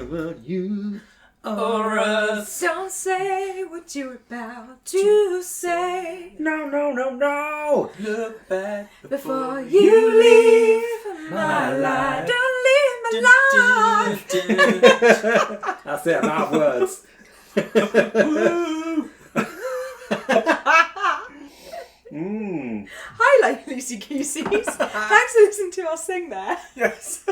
about you or us. Don't say what you're about to say. No. Look back Before you leave my life. Don't leave my life. That's it, I'm out of words. Hi, like Loosey Goosies. Thanks for listening to us sing there. Yes.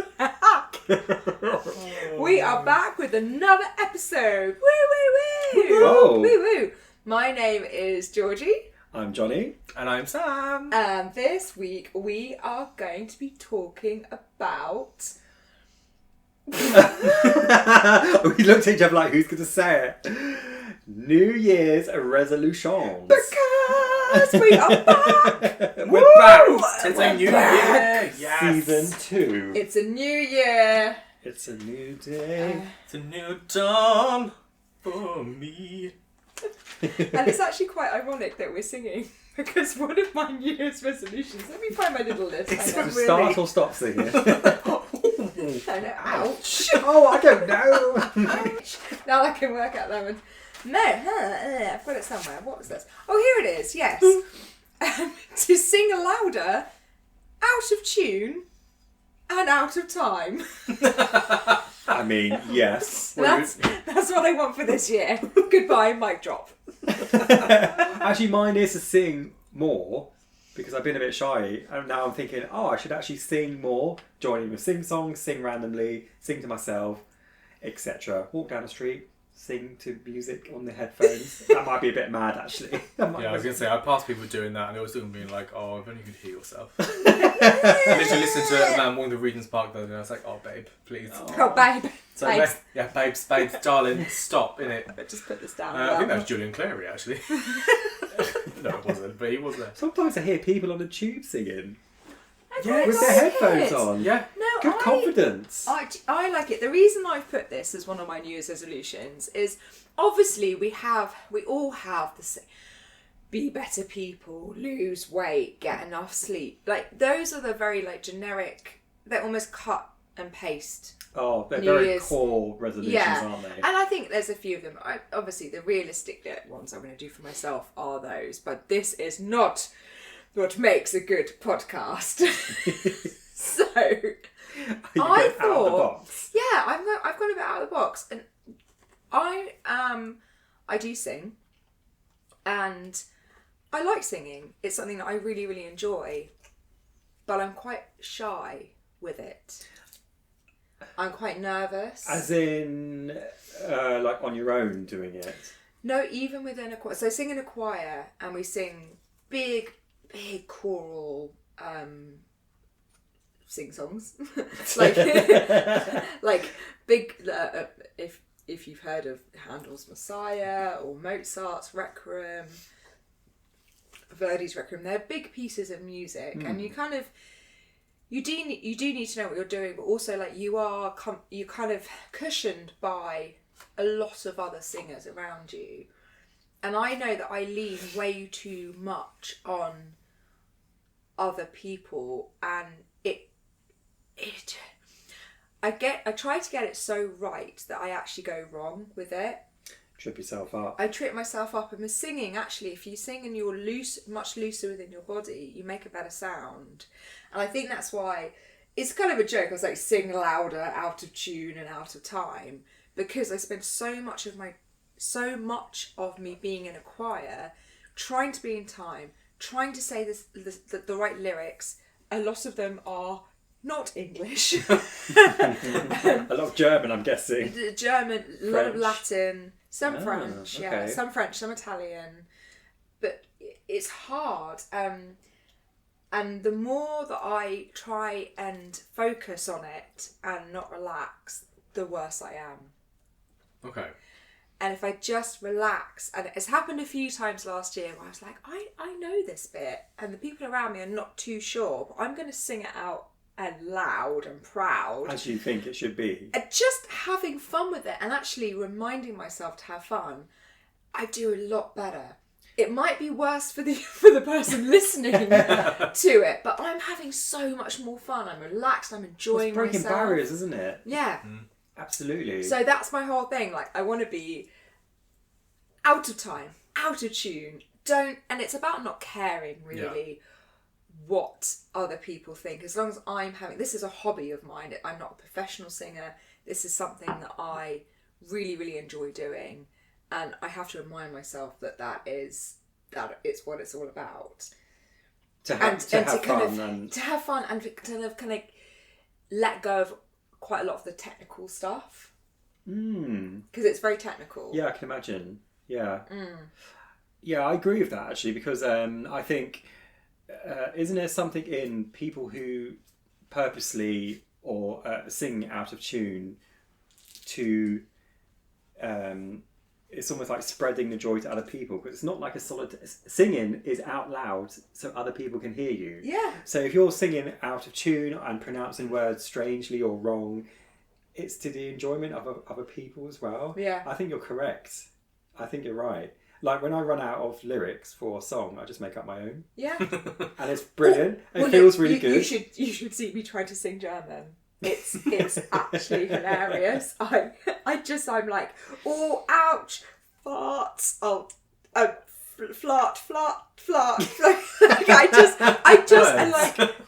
We are back with another episode. Woo, woo, woo. Whoa. Woo, woo. My name is Georgie. I'm Jonny. And I'm Sam. And this week we are going to be talking about... We looked at each other like, who's going to say it? New Year's resolution. Because we are back. We're back. It's a new year. Yes. Season 2. It's a new year. It's a new day. It's a new dawn for me. And it's actually quite ironic that we're singing because one of my New Year's resolutions, let me find my little list. So start or stop singing. I know, ouch. Oh, I don't know. Now I can work out that one. No, I've got it somewhere. What was this? Oh, here it is, yes. To sing louder, out of tune, and out of time. I mean, yes. That's what I want for this year. Goodbye, mic drop. Actually, mine is to sing more because I've been a bit shy, and now I'm thinking, I should actually sing more. Join in with sing songs, sing randomly, sing to myself, etc. Walk down the street, sing to music on the headphones. That might be a bit mad, actually. Yeah, I was going to say, I passed people doing that and they were still being like, oh, if only you could hear yourself. I literally listened to a man walking to Regent's Park the other day and I was like, oh, babe, please. Oh, babe. So, babes. Yeah, babes, darling, stop, innit? But just put this down. I think that was Julian Clary, actually. No, it wasn't, but he was there. Sometimes I hear people on the tube singing Yeah, with their headphones on. Yeah. No, Good confidence. I like it. The reason I've put this as one of my New Year's resolutions is obviously we all have the same. Be better people, lose weight, get enough sleep. Like those are the very generic. They're almost cut and paste. Oh, they're New very Year's. core resolutions, aren't they? And I think there's a few of them. Obviously, the realistic ones I'm going to do for myself are those, but this is not what makes a good podcast. So I thought, out of the box. yeah, I've gone a bit out of the box, and I do sing, and I like singing. It's something that I really, really enjoy, but I'm quite shy with it. I'm quite nervous. As in, like on your own doing it? No, even within a choir. So I sing in a choir and we sing big choral sing songs. like big, if you've heard of Handel's Messiah or Mozart's Requiem, Verdi's Requiem, they're big pieces of music and you kind of, you do need to know what you're doing, but also you're kind of cushioned by a lot of other singers around you, and I know that I lean way too much on other people, and I try to get it so right that I actually go wrong with it. Trip yourself up. I trip myself up, and with singing, actually, if you sing and you're much looser within your body, you make a better sound. And I think that's why it's kind of a joke. I was like, sing louder, out of tune and out of time, because I spend so much of me being in a choir, trying to be in time, trying to say the right lyrics. A lot of them are not English. A lot of German, I'm guessing. German, a lot of French. Latin, some French, okay. yeah, some French, some Italian. But it's hard. And the more that I try and focus on it and not relax, the worse I am. Okay. And if I just relax, and it's happened a few times last year where I was like, I know this bit, and the people around me are not too sure, but I'm going to sing it out and loud and proud. As you think it should be. And just having fun with it and actually reminding myself to have fun, I do a lot better. It might be worse for the person listening to it, but I'm having so much more fun. I'm relaxed. I'm enjoying It's breaking myself. barriers, isn't it? Yeah. Absolutely. So that's my whole thing. Like, I want to be out of time, out of tune. And it's about not caring really what other people think. As long as this is a hobby of mine. I'm not a professional singer. This is something that I really, really enjoy doing. And I have to remind myself that it's what it's all about. To have fun and to kind of let go of quite a lot of the technical stuff. Because it's very technical. Yeah, I can imagine. Yeah. Yeah, I agree with that actually, because I think isn't there something in people who purposely or sing out of tune to it's almost like spreading the joy to other people, because it's not like a solid singing is out loud so other people can hear you. Yeah. So if you're singing out of tune and pronouncing words strangely or wrong, it's to the enjoyment of other people as well. Yeah. I think you're correct. I think you're right. Like when I run out of lyrics for a song, I just make up my own. Yeah. And it's brilliant. It feels really good. You should see me try to sing German. It's actually hilarious. I'm like, oh, ouch, farts, flat. Like, I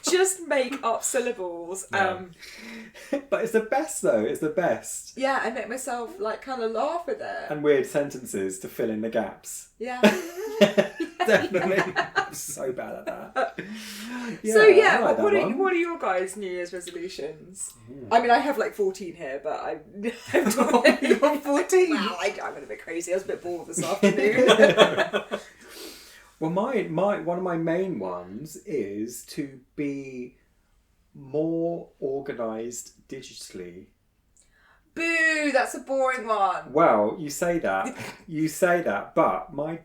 just make up syllables. Yeah. But it's the best though. It's the best. Yeah, I make myself like kind of laugh with it. And weird sentences to fill in the gaps. Yeah. Definitely. I'm so bad at that. Yeah, so yeah, like what are your guys' New Year's resolutions? I mean, I have like 14 here, but I've done You're 14. Wow, I'm a bit crazy. I was a bit bored this afternoon. Well, one of my main ones is to be more organised digitally. Boo! That's a boring one. Well, you say that, but my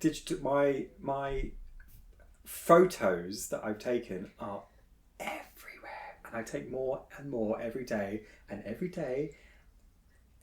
photos that I've taken are everywhere, and I take more and more every day, and every day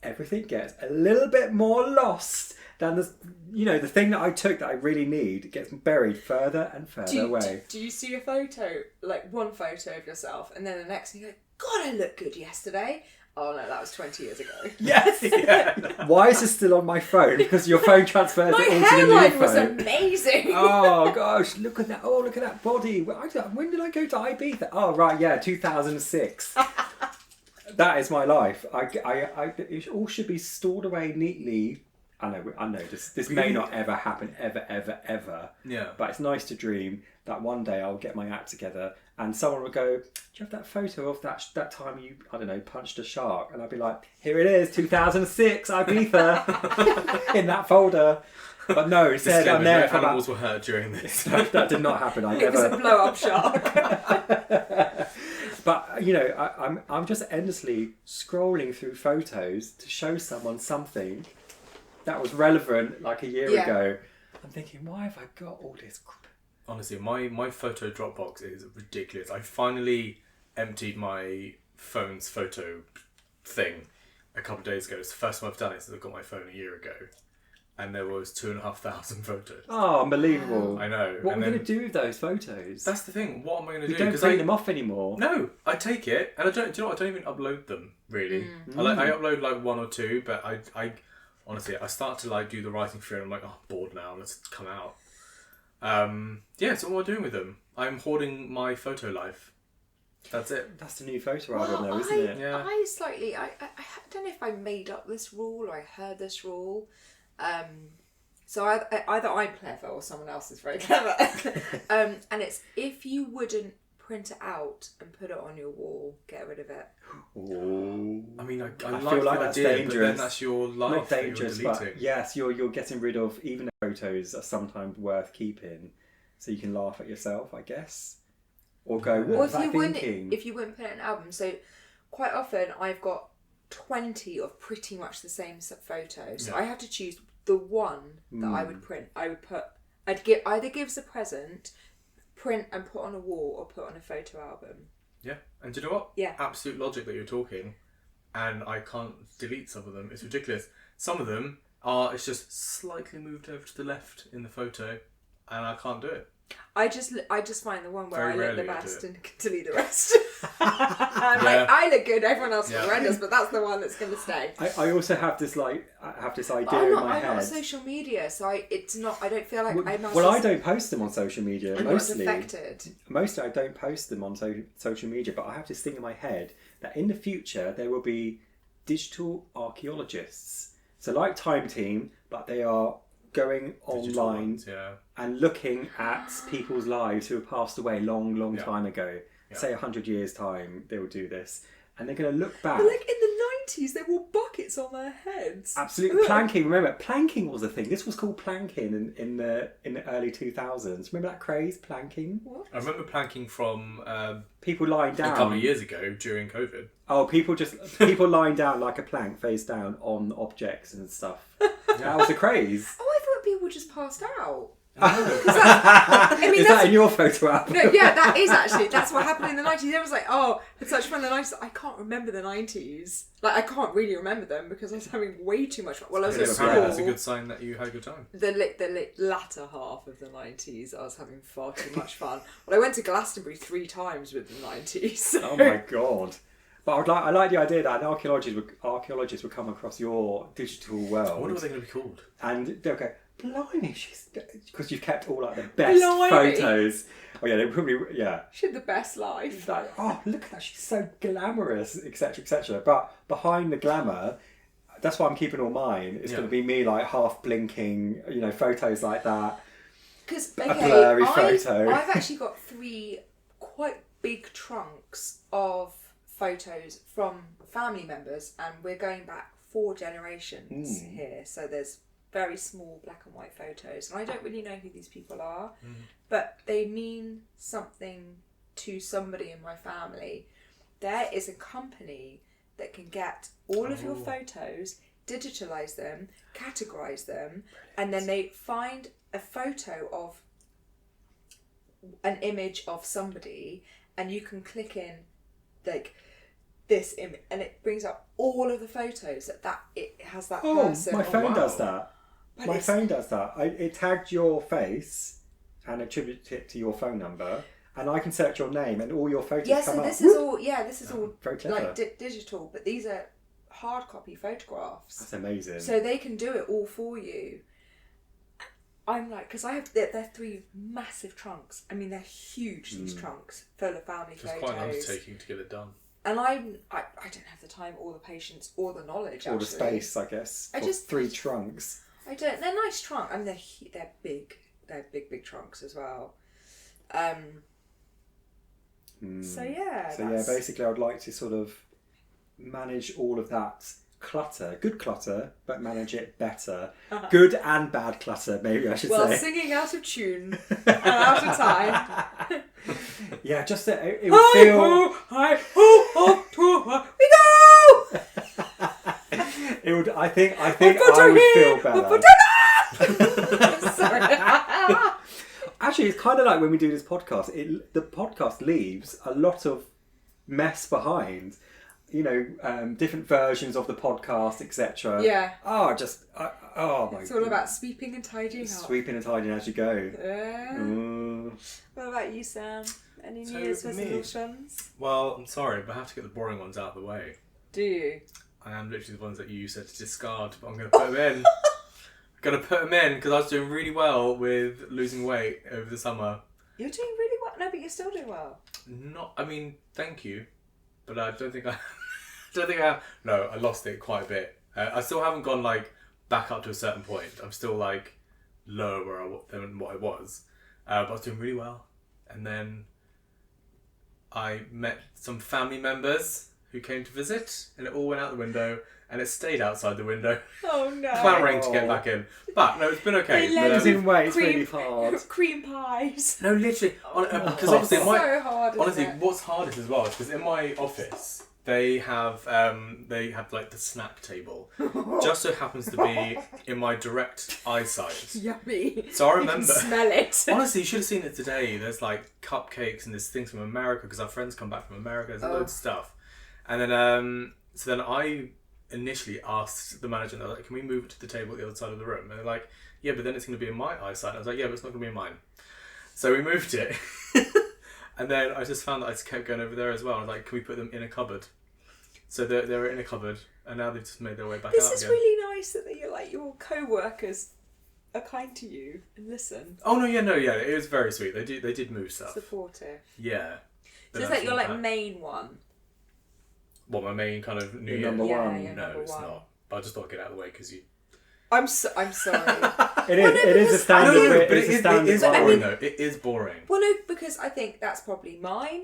everything gets a little bit more lost than the thing that I took that I really need gets buried further and further away. Do you see a photo, like one photo of yourself, and then the next thing you go, God, I looked good yesterday. Oh no, that was 20 years ago. Yes. Yeah. Why is this still on my phone? Because your phone transfers my it all to the new hairline phone. was amazing. Oh gosh, look at that! Oh, look at that body. When did I go to Ibiza? Oh right, yeah, 2006. That is my life. It all should be stored away neatly. I know. This may not ever happen, ever. Yeah. But it's nice to dream that one day I'll get my act together and someone will go, "Do you have that photo of that time you, I don't know, punched a shark?" And I'll be like, "Here it is, 2006, Ibiza," in that folder. But no, it said I'm there. Animals were hurt during this. That did not happen. It was a blow-up shark. But I'm just endlessly scrolling through photos to show someone something that was relevant like a year ago. I'm thinking, why have I got all this crap? Honestly, my photo Dropbox is ridiculous. I finally emptied my phone's photo thing a couple of days ago. It's the first time I've done it since I got my phone a year ago. And there was 2,500 photos. Oh, unbelievable. I know. What are we going to do with those photos? That's the thing. What am I going to do? We don't print them off anymore. No, I take it. And do you know what? I don't even upload them, really. I upload like one or two, but I honestly, I start to like do the writing through and I'm like, oh, I'm bored now. Let's come out. So what am I doing with them? I'm hoarding my photo life. That's it. That's the new photo album though, isn't it? Yeah. I don't know if I made up this rule or I heard this rule. So either I'm clever or someone else is very clever. And it's, if you wouldn't print it out and put it on your wall, get rid of it. Oh. I mean, I like feel like that's idea, dangerous. But then that's your life. Not dangerous, that you're but deleting. yes, you're getting rid of, even the photos are sometimes worth keeping, so you can laugh at yourself, I guess, or go, what was I thinking? If you wouldn't put it in an album, so quite often I've got 20 of pretty much the same photos, so I have to choose the one that I would print. I'd either give as a present, print and put on a wall, or put on a photo album. Yeah, and do you know what? Yeah. Absolute logic that you're talking, and I can't delete some of them. It's ridiculous. Some of them it's just slightly moved over to the left in the photo, and I can't do it. I just find the one where Very I look the rarely I do best it. and delete the rest. I'm like, I look good, everyone else is horrendous, but that's the one that's going to stay. I also have this idea I'm in my not head. on social media, so I don't feel like I'm not. Well, I don't post them on social media. I'm Mostly, not affected. Mostly I don't post them on social media, but I have this thing in my head that in the future there will be digital archaeologists. So like Time Team, but they are going Digital online ones, and looking at people's lives who have passed away long time ago. Yeah. Say 100 years time, they will do this. And they're going to look back. But like in the 90s, they wore buckets on their heads. Absolutely. Planking. Remember, planking was a thing. This was called planking in the early 2000s. Remember that craze, planking? What? I remember planking from People lying down. a couple of years ago during COVID. Oh, people lying down like a plank, face down on objects and stuff. That was a craze. Oh, I thought people just passed out. Is that in your photo album? No, yeah, that's what happened in the 90s. Everyone's like, oh, it's such fun in the 90s. I can't remember the 90s. Like, I can't really remember them because I was having way too much fun. Well, I was at school. That's a good sign that you had a good time. The latter half of the 90s, I was having far too much fun. Well, I went to Glastonbury 3 times with the 90s. So. Oh my god. But I like the idea that an archaeologist would come across your digital world. I wonder what they're going to be called. And they'll go, blimey, because you've kept all like the best Blimey. photos. Oh yeah, they probably, yeah. She had the best life. It's like, oh, look at that, she's so glamorous, etc., etc. But behind the glamour, that's why I'm keeping all mine. It's going to be me like half blinking, photos like that. Because a blurry photo. I've actually got 3 quite big trunks of photos from family members, and we're going back 4 generations here. So there's very small black and white photos, and I don't really know who these people are, but they mean something to somebody in my family. There is a company that can get all of your photos, digitalize them, categorize them, and then they find a photo of an image of somebody, and you can click in like this image, and it brings up all of the photos that it has that person. My phone does that. But My phone does that. It tagged your face and attributed it to your phone number, and I can search your name, and all your photos come up. This is all very clever. like digital, but these are hard copy photographs. That's amazing. So they can do it all for you. I'm like, because they're 3 massive trunks. I mean, they're huge. These trunks full of family photos. It's quite an undertaking to get it done. And I don't have the time, or the patience, or the knowledge. Or the space, I guess. For 3 trunks. I don't. They're nice trunks. I mean, they're big. They're big trunks as well. So yeah. Basically, I'd like to sort of manage all of that clutter. Good clutter, but manage it better. Good and bad clutter, maybe I should say. Well, singing out of tune and out of time. Yeah, just that it would feel. We go. It would. I think I would feel better. Sorry. Actually, it's kind of like when we do this podcast. The podcast leaves a lot of mess behind. Different versions of the podcast, etc. Yeah. Oh, my. It's all about sweeping and tidying up. Sweeping and tidying as you go. What about you, Sam? Any New Year's resolutions? Well, I'm sorry, but I have to get the boring ones out of the way. Do you? I am literally the ones that you said to discard, but I'm going to put them in. Going to put them in because I was doing really well with losing weight over the summer. You're doing really well. No, but you're still doing well. Thank you, but I don't think I have. No, I lost it quite a bit. I still haven't gone back up to a certain point. I'm still lower than what I was, but I was doing really well. And then I met some family members who came to visit, and it all went out the window, and it stayed outside the window. Oh no! Clamouring to get back in, but no, it's been okay. Losing weight is really hard. Cream pies. No, literally, because obviously, so hard. Honestly, what's hardest as well is because in my office they have the snack table. Just so happens to be in my direct eyesight. Yummy. So I remember. You can smell it. Honestly, you should have seen it today. There's cupcakes and there's things from America because our friends come back from America. There's loads of stuff, and then so then I initially asked the manager, and they're like, "Can we move it to the table at the other side of the room?" And they're like, "Yeah, but then it's going to be in my eyesight." And I was like, "Yeah, but it's not going to be in mine." So we moved it. And then I just found that I just kept going over there as well. I was like, can we put them in a cupboard? So they were in a cupboard, and now they've just made their way back out again. This is really nice that you're like your co-workers are kind to you and listen. Oh no, yeah, it was very sweet. They did move stuff. Supportive. Yeah. So it's like your like main one. What, my main kind of New Year? Number one? Yeah, No, number it's one. not. But I just thought I'd get it out of the way because you. I'm sorry. It is a standard. But It's a standard. it is one. boring though. It is boring. Well, no, because I think that's probably mine.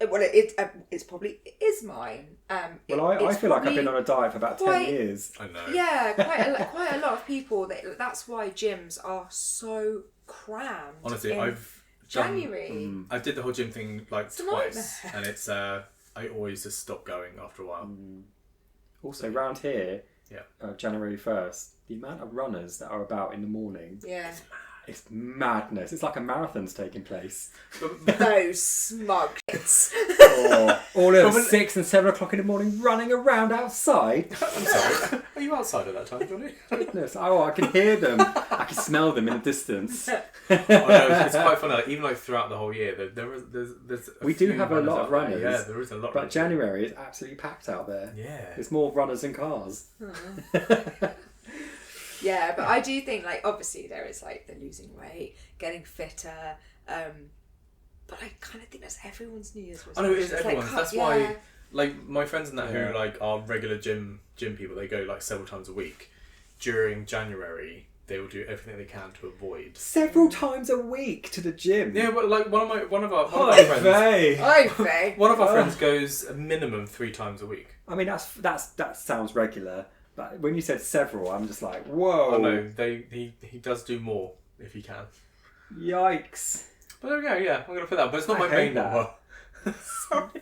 Well, it's probably mine. Well, I feel like I've been on a diet for about 10 years. I know. Yeah, quite a lot of people. That's why gyms are so crammed. Honestly, in I've January. I did the whole gym thing like It's a twice, nightmare. and it's I always just stop going after a while. Also, round here, Yeah. January 1st, the amount of runners that are about in the morning, Yeah, it's madness. It's like a marathon's taking place. those smug kids. All at 6 and 7 o'clock in the morning running around outside. I'm sorry. Are you outside at that time, Johnny? Goodness. Oh, I can hear them. I can smell them in the distance. Oh, no, it's quite funny. Like, even like throughout the whole year, there's We do few have a lot of out there. runners. Yeah, there is a lot. But January is absolutely packed out there. Yeah. There's more runners than cars. Yeah, but I do think like obviously there is like the losing weight, getting fitter, but I kind of think that's everyone's New Year's resolution. I know it is It's everyone's. Like, That's yeah. why, like my friends and that Yeah. who like are regular gym people, they go like several times a week. During January, they will do everything they can to avoid. Several times a week to the gym. Yeah, but like one of our Hi, friends. Faye. Okay. One of our friends goes a minimum 3 times a week. I mean, that sounds regular. But when you said several, I'm just like, whoa. Oh no, he does do more if he can. Yikes. But there we go. Yeah, I'm gonna put that. But it's not I my hate main that. number. Sorry.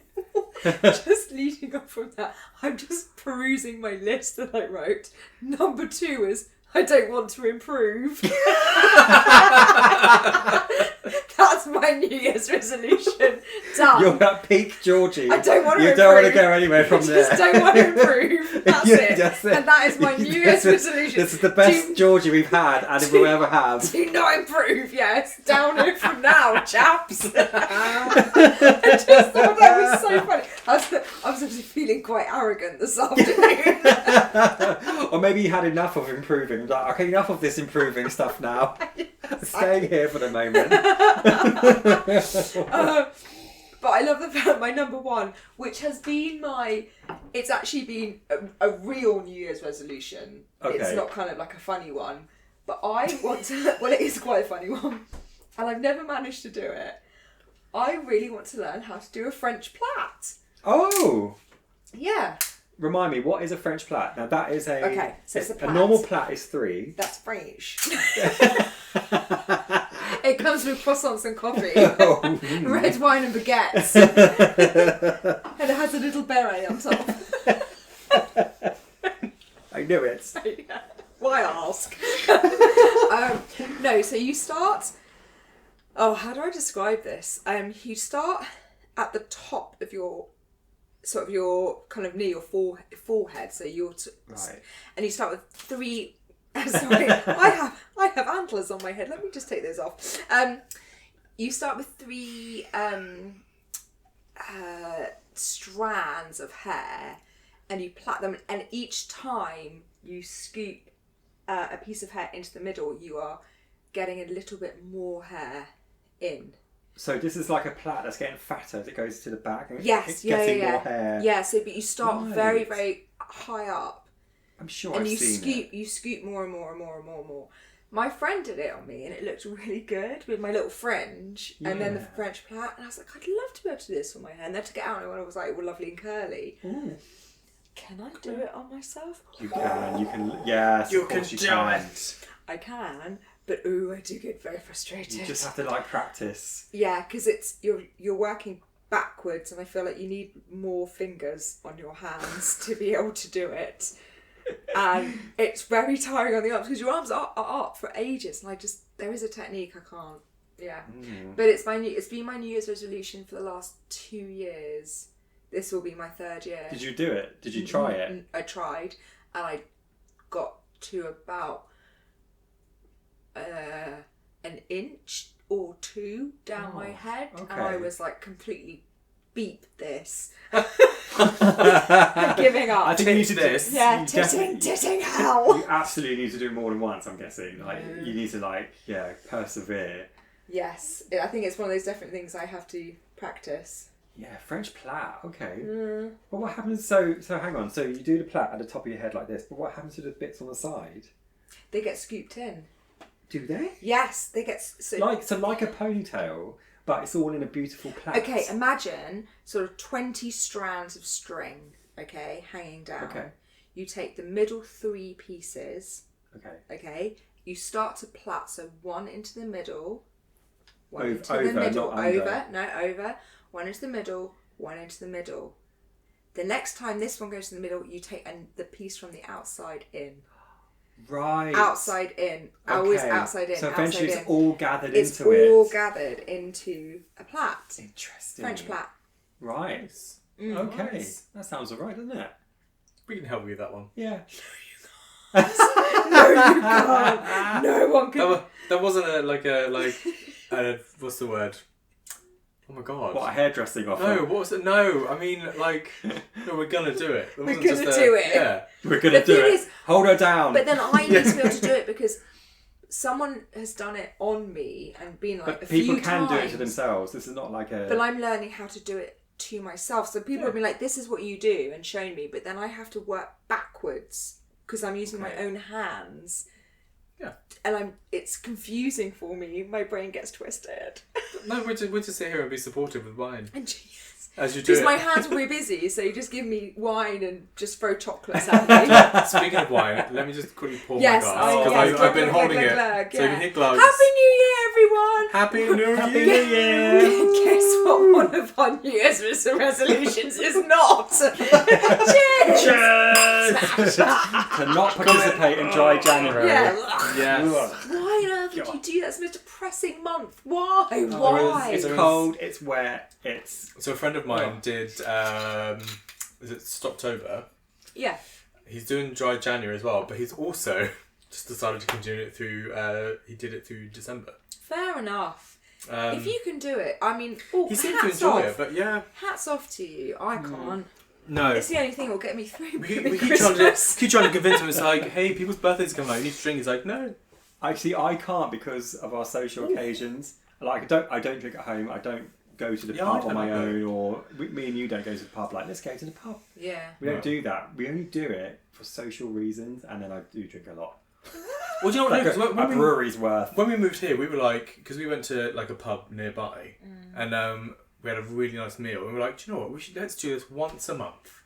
Just leading up from that, I'm just perusing my list that I wrote. Number 2 is I don't want to improve. That's my New Year's resolution. Done. You're at peak Georgie. I don't want to You improve. don't want to go anywhere from there. Just don't want to improve. That's Yeah, it. that's it. And that is my New Year's resolution. This is the best Georgie we've had and we'll ever have. Do not improve, yes. Downhill from now, chaps. I just thought that was so funny. I was actually feeling quite arrogant this afternoon. Or maybe you had enough of improving. Like, okay, enough of this improving stuff now. Staying here for the moment. But I love the fact my number 1, which has been it's actually been a real New Year's resolution. Okay. It's not kind of like a funny one. But I want to, well, it is quite a funny one. And I've never managed to do it. I really want to learn how to do a French plait. Oh! Yeah. Remind me, what is a French plait? Now that is a... Okay, so it's a plait. normal plait is 3. That's French. It comes with croissants and coffee, red wine and baguettes, and it has a little beret on top. I knew it. Why ask? No, so you start. Oh, how do I describe this? You start at the top of your sort of your kind of near your forehead. So you're Right. and you start with 3. Sorry, I have antlers on my head. Let me just take those off. You start with 3 strands of hair, and you plait them. And each time you scoop a piece of hair into the middle, you are getting a little bit more hair in. So this is like a plait that's getting fatter as it goes to the back. And Yes, it's yeah, getting yeah, more hair. yeah. So, but you start Right. very, very high up. I'm sure And I've you seen scoop, it. you scoop more and more and more and more and more. My friend did it on me, and it looked really good with my little fringe, and then the Yeah. French plait. And I was like, I'd love to be able to do this on my hair. And then to get out, and I was like, well, lovely and curly. Ooh. Can I do it on myself? You can, yes, of course you can. I can, but ooh, I do get very frustrated. You just have to like practice. Yeah, because you're working backwards, and I feel like you need more fingers on your hands to be able to do it. And it's very tiring on the arms because your arms are up for ages, and there is a technique I can't. Yeah, but it's been my New Year's resolution for the last 2 years. This will be my 3rd year. Did you do it? Did you try it? I tried, and I got to about an inch or 2 down my head, okay. and I was like completely beep this. I'm giving up. I think you need to do this. Yeah, you titting hell. You absolutely need to do more than once, I'm guessing. Like, you need to, like, persevere. Yes, I think it's one of those different things I have to practice. Yeah, French plait, okay. But what happens, so hang on, so you do the plait at the top of your head like this, but what happens to the bits on the side? They get scooped in. Do they? Yes, they get... Like a ponytail, but it's all in a beautiful plait. Okay, imagine sort of 20 strands of string, okay, hanging down. Okay. You take the middle 3 pieces, okay, you start to plait, so 1 into the middle, 1 into the middle, over, 1 into the middle, 1 into the middle. The next time this one goes to the middle, you take the piece from the outside in. Right. Outside in. Always outside in. So eventually it's all gathered it's into it. It's all gathered into a plait. Interesting. French plait. Right. Okay. Nice. That sounds alright, doesn't it? We can help you with that one. Yeah. No, you can't. No one can. That wasn't what's the word? Oh my god. What, a hairdressing offer? No, what was it? No, I mean, like, no, we're gonna do it. We're gonna do it. Yeah. We're gonna do it. Hold her down. But then I need to be able to do it because someone has done it on me and been like a few times. People can do it to themselves. This is not like a... But I'm learning how to do it to myself. So people have been like, this is what you do and shown me. But then I have to work backwards because I'm using my own hands. Yeah. And it's confusing for me. My brain gets twisted. No, we're just sit here and be supportive with wine. And as you do because it. my hands will be busy, so you just give me wine and just throw chocolates at me. Speaking of wine, let me just quickly pour Yes, my glass because I've been holding it. So you can hit gloves. Happy New Year, everyone! Happy New Happy Year! New Year! Guess what one of our New Year's resolutions is not? Cheers! Cheers! To not participate in dry January. Yeah. Yes. Why on earth would you do that? It's the most depressing month. Why? Why? It's cold, it's wet, it's... So a friend of mine did, is it Stoptober? Yeah. He's doing dry January as well, but he's also just decided to continue it through, he did it through December. Fair enough. If you can do it, I mean, he seemed to enjoy it, but yeah. Hats off to you. I can't. No. It's the only thing that will get me through. We keep trying to convince him. It's like, hey, people's birthdays come out. You need to drink. He's like, no. Actually, I can't because of our social occasions. Like, I don't drink at home. I don't go to the pub on my own, or me and you don't go to the pub. Like, let's go to the pub. Yeah. We don't do that. We only do it for social reasons, and then I do drink a lot. Well, do you know what? Like a brewery's worth. When we moved here, we were like, because we went to like a pub nearby, and we had a really nice meal, and we were like, do you know what? Let's do this once a month.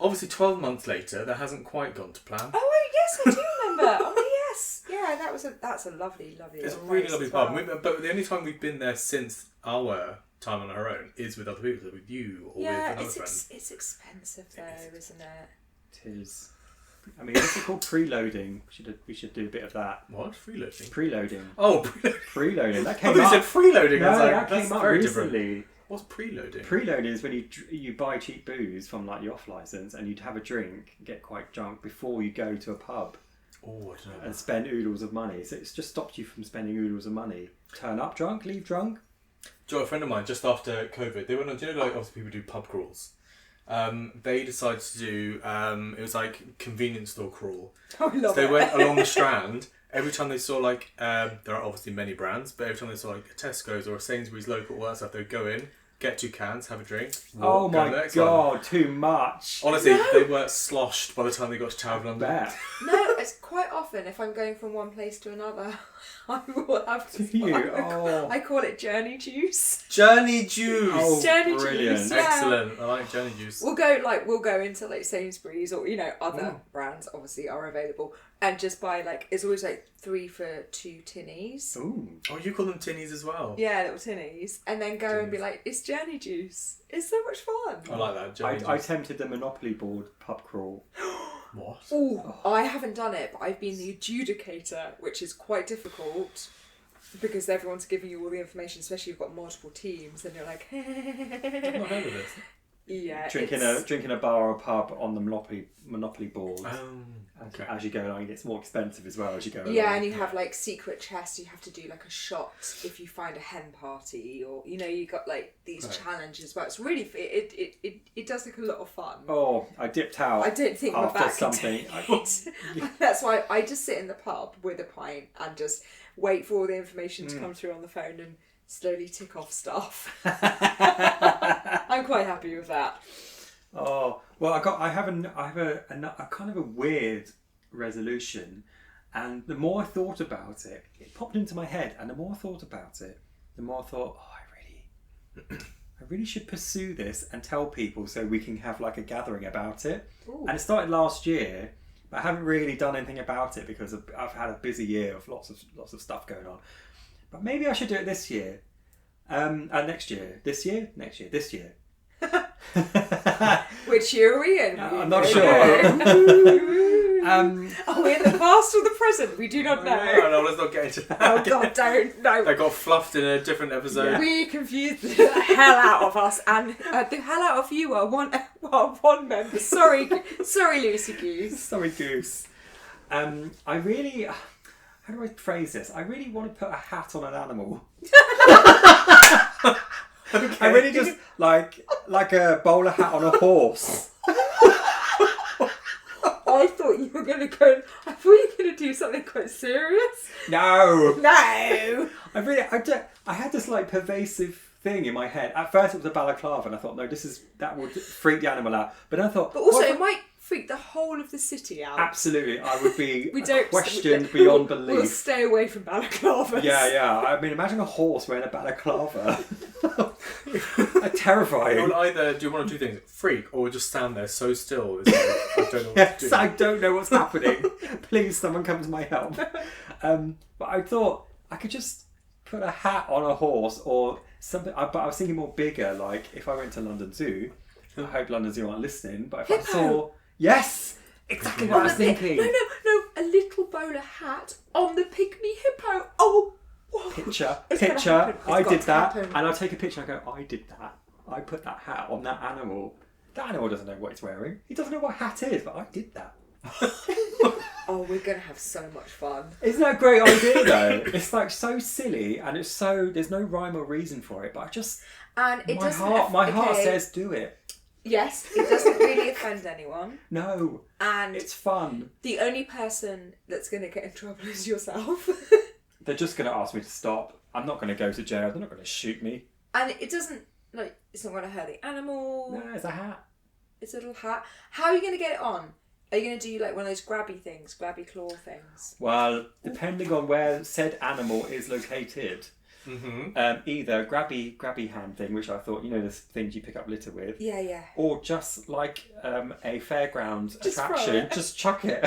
Obviously, 12 months later, that hasn't quite gone to plan. Oh yes, I do remember. Oh yes, yeah, that's a lovely. It's a really lovely pub. But the only time we've been there since our time on our own is with other people, so with you or with another friend. It's expensive though, isn't it? It is. I mean, what's it called? Preloading. We should do a bit of that. What? Freeloading? Preloading. Oh, preloading. That came up. up. You said freeloading. No, I was like, that that's came up very recently. different. What's preloading? Preloading is when you buy cheap booze from like the off license, and you'd have a drink, get quite drunk before you go to a pub. Oh, I don't know. And spend oodles of money. So it's just stopped you from spending oodles of money. Turn up drunk, leave drunk. Joe, a friend of mine, just after COVID, they went on, do you know, like, obviously people do pub crawls. They decided to do, it was like convenience store crawl. Oh, I love So they it. went along the Strand. Every time they saw like, there are obviously many brands, but every time they saw like a Tesco's or a Sainsbury's local, all that stuff, they'd go in, get 2 cans, have a drink. Oh walk, go to the my next one. god, too much. Honestly, they were sloshed by the time they got to Tower of London. Bet. No, it's quite often if I'm going from one place to another, I will have to. Do you? Oh. I call it journey juice. Journey juice. Oh, Journey brilliant. juice. Yeah. Excellent. I like Journey juice. We'll go into like Sainsbury's or other brands obviously are available, and just buy like it's always like 3 for 2 tinnies. Ooh. Oh, you call them tinnies as well. Yeah, little tinnies, and then go and be like, it's journey juice. It's so much fun. I like that. Journey I juice. attempted the Monopoly board pub crawl. What? Ooh, I haven't done it, but I've been the adjudicator, which is quite difficult because everyone's giving you all the information, especially if you've got multiple teams, and you're like, I've not heard of this. Yeah, drinking a bar or a pub on the Monopoly board. Okay. As you go along, it gets more expensive as well as you go along. Yeah, and you have like secret chests. You have to do like a shot if you find a hen party, or you got like these challenges. But it's really it does look a lot of fun. Oh, I dipped out. I don't think my after back something. can take it. That's why I just sit in the pub with a pint and just wait for all the information to come through on the phone and slowly tick off stuff. I'm quite happy with that. Oh well, I have a kind of a weird resolution, and the more I thought about it, it popped into my head, and the more I thought about it, the more I thought, I really should pursue this and tell people so we can have like a gathering about it. Ooh. And it started last year, but I haven't really done anything about it because I've had a busy year of lots of stuff going on. But maybe I should do it this year, next year, this year, next year, this year. Which year are we in? I'm not sure. Are we in the past or the present? We do not know. No, let's not get into that. Oh God, don't. No. I got fluffed in a different episode. Yeah. We confused the hell out of us and the hell out of you, one member. Sorry, Loosey Goose. Sorry, Goose. I really... How do I phrase this? I really want to put a hat on an animal. Okay. I really just like a bowler hat on a horse. I thought you were going to do something quite serious. No. No. I had this like pervasive thing in my head. At first it was a balaclava, and I thought, no, that would freak the animal out. But then I thought, but also it might freak the whole of the city out. Absolutely, I would be questioned beyond belief. We'll stay away from balaclavas. Yeah. I mean, imagine a horse wearing a balaclava. Terrifying. Do you want to do things freak or just stand there so still? It's like, I don't know what to do. I don't know what's happening. Please, someone come to my help. But I thought I could just put a hat on a horse or something. But I was thinking more bigger, like if I went to London Zoo. I hope London Zoo aren't listening. But if I saw, yes, exactly what I was thinking. No, a little bowler hat on the pygmy hippo. Oh. Whoa. Picture. I did that, and I'll take a picture and I go, I did that. I put that hat on that animal. That animal doesn't know what it's wearing. He doesn't know what a hat is, but I did that. Oh, we're going to have so much fun. Isn't that a great idea though? It's like so silly, and it's so, there's no rhyme or reason for it, but I just, and it my heart says do it. Yes, it doesn't really offend anyone. No. And it's fun. The only person that's going to get in trouble is yourself. They're just going to ask me to stop. I'm not going to go to jail. They're not going to shoot me. And it doesn't, it's not going to hurt the animal. No, it's a hat. It's a little hat. How are you going to get it on? Are you going to do like one of those grabby claw things? Well, depending on where said animal is located, either grabby hand thing, which I thought, the things you pick up litter with. Yeah. Or just like a fairground attraction, just chuck it.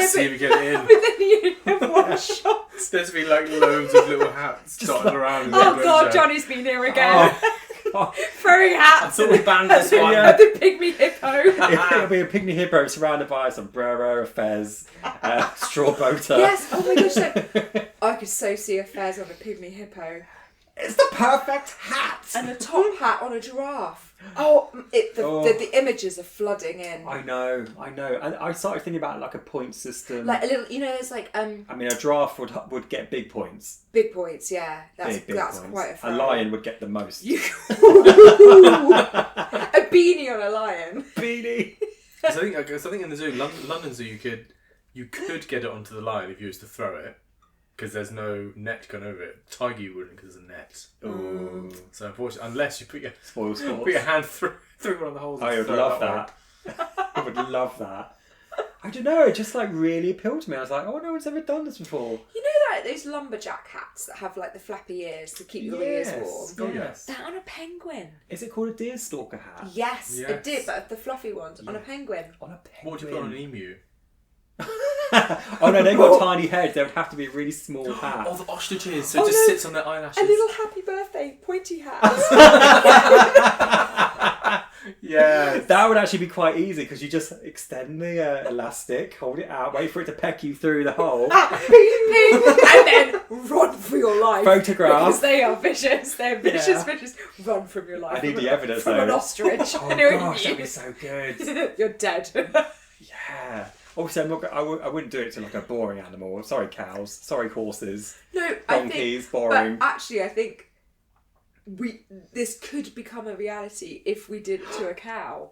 See if you get it in. But then you have one shot. There's be like loads of little hats dotted around. Oh God, Johnny's been here again. Throwing hats. I thought we banned this one. At the pygmy hippo. It'll be a pygmy hippo surrounded by a sombrero, a fez, straw boater. Yes. Oh my gosh. I could so see a fez on a pygmy hippo. It's the perfect hat. And a top hat on a giraffe. The images are flooding in. I know. And I started thinking about like a point system. Like a little, it's like I mean, a giraffe would get big points. Big points, yeah. That's points. quite a throw. A lion would get the most. A beanie on a lion. Beanie. So I think in the zoo, London Zoo, you could get it onto the lion if you was to throw it. Because there's no net going over it. Tiger you wouldn't because there's a net. Ooh. So unfortunately, unless you put your put your hand through one of the holes. I would love that. I would love that. I don't know, it just like really appealed to me. I was like, oh, no one's ever done this before. You know like those lumberjack hats that have like the flappy ears to keep your ears warm? Oh yes. That on a penguin. Is it called a deerstalker hat? Yes, a deer, but the fluffy ones on a penguin. On a penguin. What would you put on an emu? Oh no, they've got tiny heads. They would have to be a really small hat. Oh, the ostriches. So it just sits on their eyelashes. A little happy birthday pointy hat. Yeah. That would actually be quite easy because you just extend the elastic, hold it out, wait for it to peck you through the hole. And then run for your life. Photograph. Because they are vicious. They're vicious. Run from your life. I need the evidence from though. an ostrich. Oh gosh, that'd be so good. You're dead. Yeah. Also, I'm not. I wouldn't do it to like a boring animal. Sorry, cows. Sorry, horses. No, Donkeys. I think, Boring. But actually, I think this could become a reality if we did it to a cow.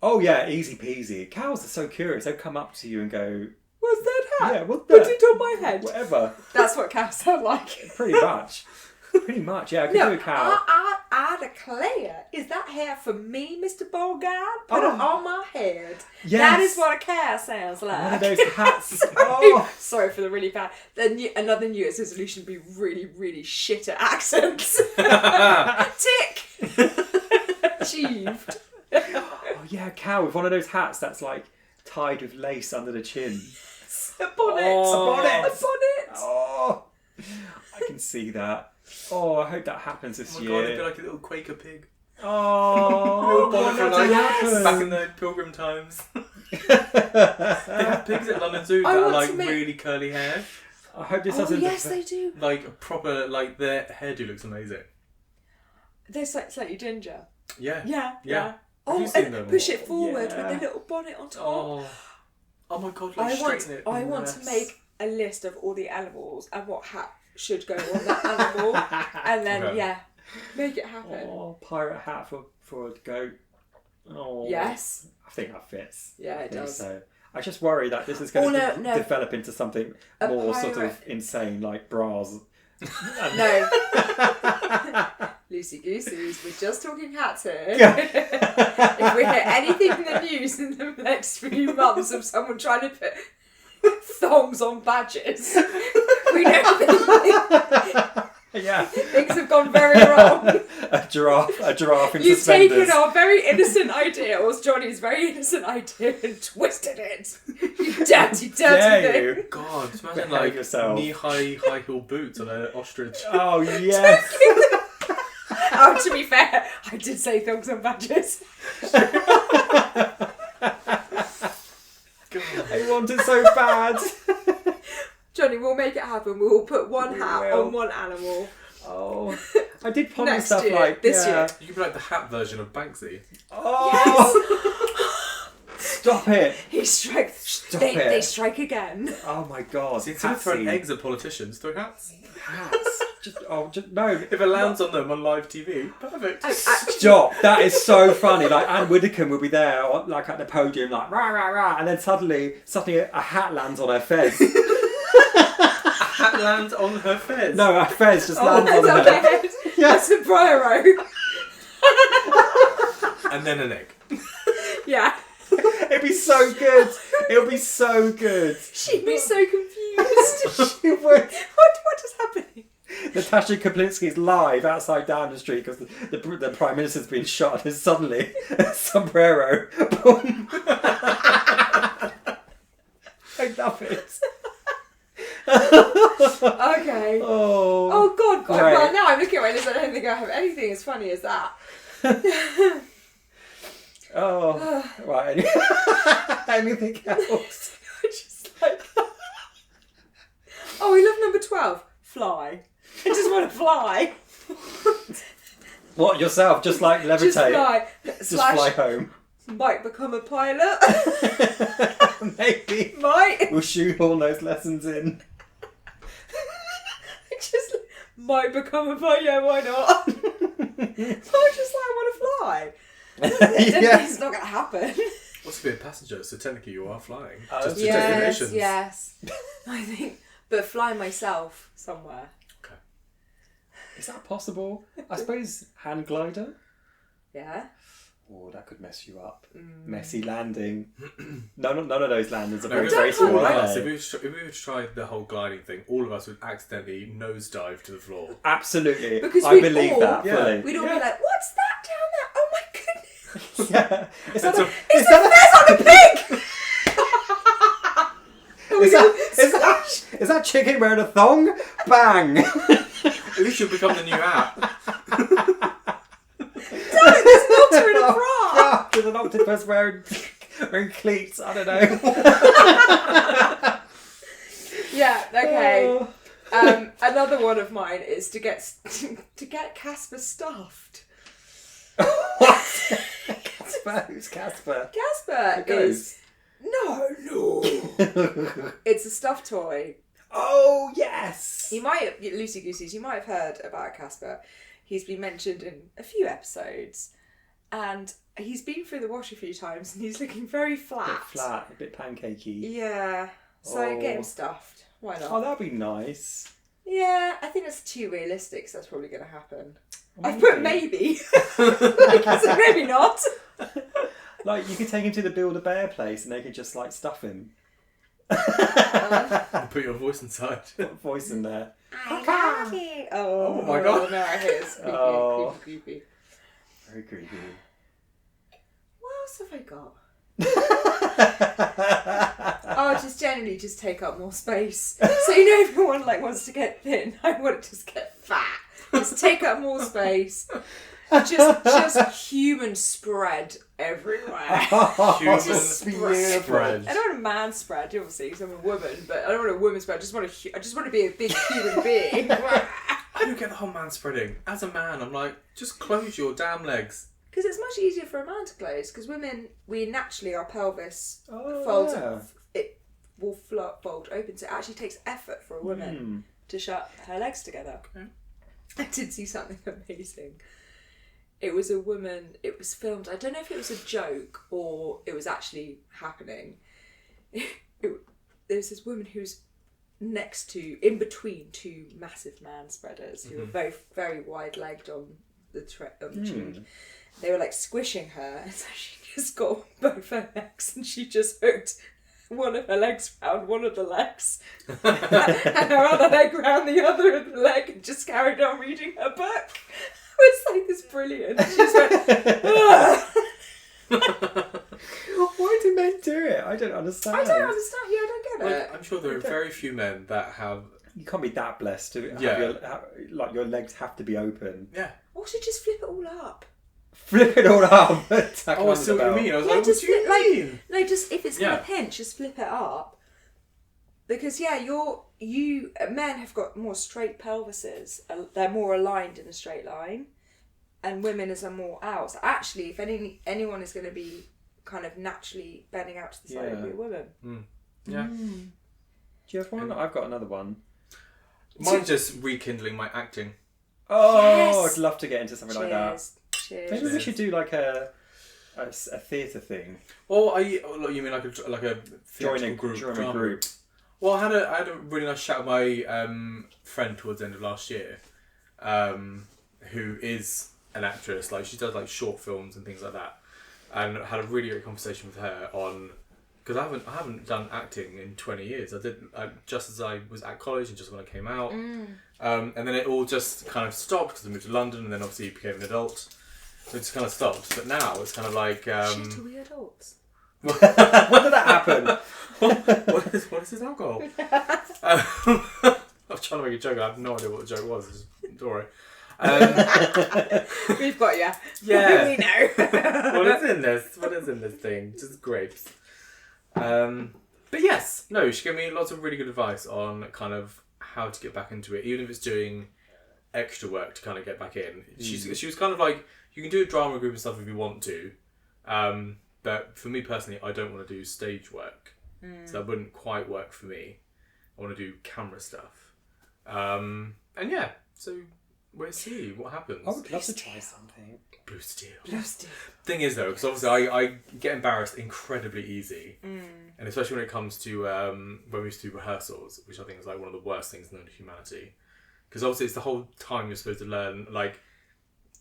Oh yeah, easy peasy. Cows are so curious. They'll come up to you and go, "What's that hat? "Yeah, what's Put that? it on my head." Whatever." That's what cows sound like. Pretty much. Pretty much. Yeah, I could do a cow. I declare, is that hair for me, Mr. Beauregard? Put it on my head. Yes. That is what a cow sounds like. One of those hats. Oh. Sorry for the really bad. Another New Year's resolution would be really, really shit at accents. Tick. Achieved. Oh yeah, a cow with one of those hats that's like tied with lace under the chin. A bonnet. Oh. A bonnet. Oh, I can see that. Oh, I hope that happens this year. Oh my god, it'd be like a little Quaker pig. Oh, Bonnet from like back in the pilgrim times. They have pigs at London Zoo that are like really curly hair. I hope this Oh doesn't. yes, they do. Like proper, like their hairdo looks amazing. They're slightly ginger. Yeah. Yeah. Have you Oh, seen and them? push it forward Yeah. with the little bonnet on top. Oh my god, like straighten it. I want to make a list of all the animals and what hat should go on that animal, and then make it happen. Oh, pirate hat for a goat. Oh. Yes. I think that fits. Yeah, it does. So I just worry that this is going to no. develop into something more sort of insane, like bras. No. Loosey Goosies, we're just talking hats here. If we hear anything in the news in the next few months of someone trying to put thongs on badges, we know things have gone very wrong. A giraffe in You've suspenders. taken our very innocent idea, or Johnny's very innocent idea, and twisted it. You dirty Dare thing. God, imagine Behave like yourself. knee-high, high-heel boots on an ostrich. Oh yes. Oh, to be fair, I did say thongs on badges. I want it so bad. Johnny, we'll make it happen. We'll put one hat will. on one animal. Oh, I did ponder Next stuff year, like this year. You could be like the hat version of Banksy. Oh, stop it! He strikes. Stop They it! strike again. Oh my god! See, instead of throwing Hatsy. eggs at politicians, throw hats. Hats. Just no. If it lands on them on live TV, perfect. Stop! That is so funny. Like Anne Widdecombe will be there, like at the podium, like rah rah rah, and then suddenly a hat lands on her fez. A hat lands on her fez. No, her fez just lands on That's her. okay. Yes. That's a sombrero. And then an egg. Yeah. It'd be so good. It'll be so good. She'd be so confused. She would. What is happening? Natasha Kaplinsky's live outside Downing Street because the Prime Minister's been shot and suddenly sombrero. Boom. I love it. Okay. Oh God. great. Well, now I'm looking at my list. I don't think I have anything as funny as that. Oh, right. Anything else? Just like. Oh, we love number 12. Fly. I just want to fly. What, yourself? Just like levitate? Just fly. Just fly home? Might become a pilot. Maybe. Might. We'll shoehorn those lessons in. Just might become a pilot. Yeah, why not? I just like want to fly. It's not going to happen. What's to be a passenger? So technically you are flying. Oh, Just to Yes, destinations. yes. I think, but fly myself somewhere. Okay. Is that possible? I suppose hand glider? Yeah. Oh, that could mess you up. Messy landing. None of those landings are No, very don't graceful, hold are If they? we were to try the whole gliding thing, all of us would accidentally nosedive to the floor. Absolutely. Because I we'd believe all- that Yeah. fully. We'd all be like, what's that down there? Oh my goodness. Yeah. Is that a, It's a fez on a pig! is that chicken wearing a thong? Bang! At least you'll become the new app. Damn it, there's otter in a bra. With an octopus wearing cleats. I don't know. Yeah. Okay. Another one of mine is to get Casper stuffed. What? Casper? Who's Casper? Casper is no. It's a stuffed toy. Oh yes. Loosey Goosies. You might have heard about Casper. He's been mentioned in a few episodes, and he's been through the wash a few times, and he's looking very flat. A bit pancakey. Yeah. So get him stuffed. Why not? Oh, that'd be nice. Yeah, I think that's too realistic, so that's probably going to happen. Maybe. I've put maybe. So maybe not. Like, you could take him to the Build-A-Bear place and they could just, like, stuff him. Put your voice inside. Put a voice in there. Oh my God. No, I hear it's creepy. Very creepy. What else have I got? Just generally just take up more space. So everyone like wants to get thin. I want to just get fat. Just take up more space. Just human spread everywhere. Human spread. I don't want a man spread, obviously, because I'm a woman. But I don't want a woman spread. I just want to be a big human being. I don't get the whole man spreading. As a man, I'm like, just close your damn legs. Because it's much easier for a man to close. Because women, we naturally, our pelvis folds up. It will fold open. So it actually takes effort for a woman to shut her legs together. Okay. I did see something amazing. It was a woman, it was filmed, I don't know if it was a joke or it was actually happening. There was this woman who was in between two massive man spreaders who were both very wide-legged on the tube. They were like squishing her, and so she just got both her legs and she just hooked one of her legs round one of the legs and her other leg round the other of the leg and just carried on reading her book. It's like this brilliant. She just went, Why do men do it? I don't understand. I don't understand. Yeah, I don't get it. I'm sure there are very few men that have. You can't be that blessed to have your legs have to be open. Yeah. Also, just flip it all up. Flip it all up. I see what you mean. I was like, what do you mean? No, just if it's going to pinch, just flip it up. Because men have got more straight pelvises. They're more aligned in a straight line, and women are more out. So actually, if anyone is going to be kind of naturally bending out to the side, it would be a woman. Yeah. Do you have one? I've got another one. Mine's just rekindling my acting. Oh, Yes. I'd love to get into something like that. Cheers. Maybe we should do like a theatre thing. Or you mean like a theatrical group? Join a group. Well, I had a really nice chat with my friend towards the end of last year, who is an actress. Like, she does like short films and things like that, and had a really great conversation with her on, because I haven't done acting in 20 years. I did just as I was at college and just when I came out, and then it all just kind of stopped because I moved to London and then obviously became an adult. So it just kind of stopped. But now it's kind of like. Shit, are we adults? When did that happen? What is this alcohol? I was trying to make a joke. I have no idea what the joke was. Don't worry. We've got you. Yeah. We know. What is in this? What is in this thing? Just grapes. But yes, no, she gave me lots of really good advice on kind of how to get back into it, even if it's doing extra work to kind of get back in. She was kind of like, you can do a drama group and stuff if you want to. But for me personally, I don't want to do stage work. So that wouldn't quite work for me. I want to do camera stuff. And yeah, so we'll see what happens. I would love to try something. Blue Steel. Blue Steel. Thing is though, because obviously I get embarrassed incredibly easy. And especially when it comes to when we used to do rehearsals, which I think is like one of the worst things known to humanity. Because obviously it's the whole time you're supposed to learn, like,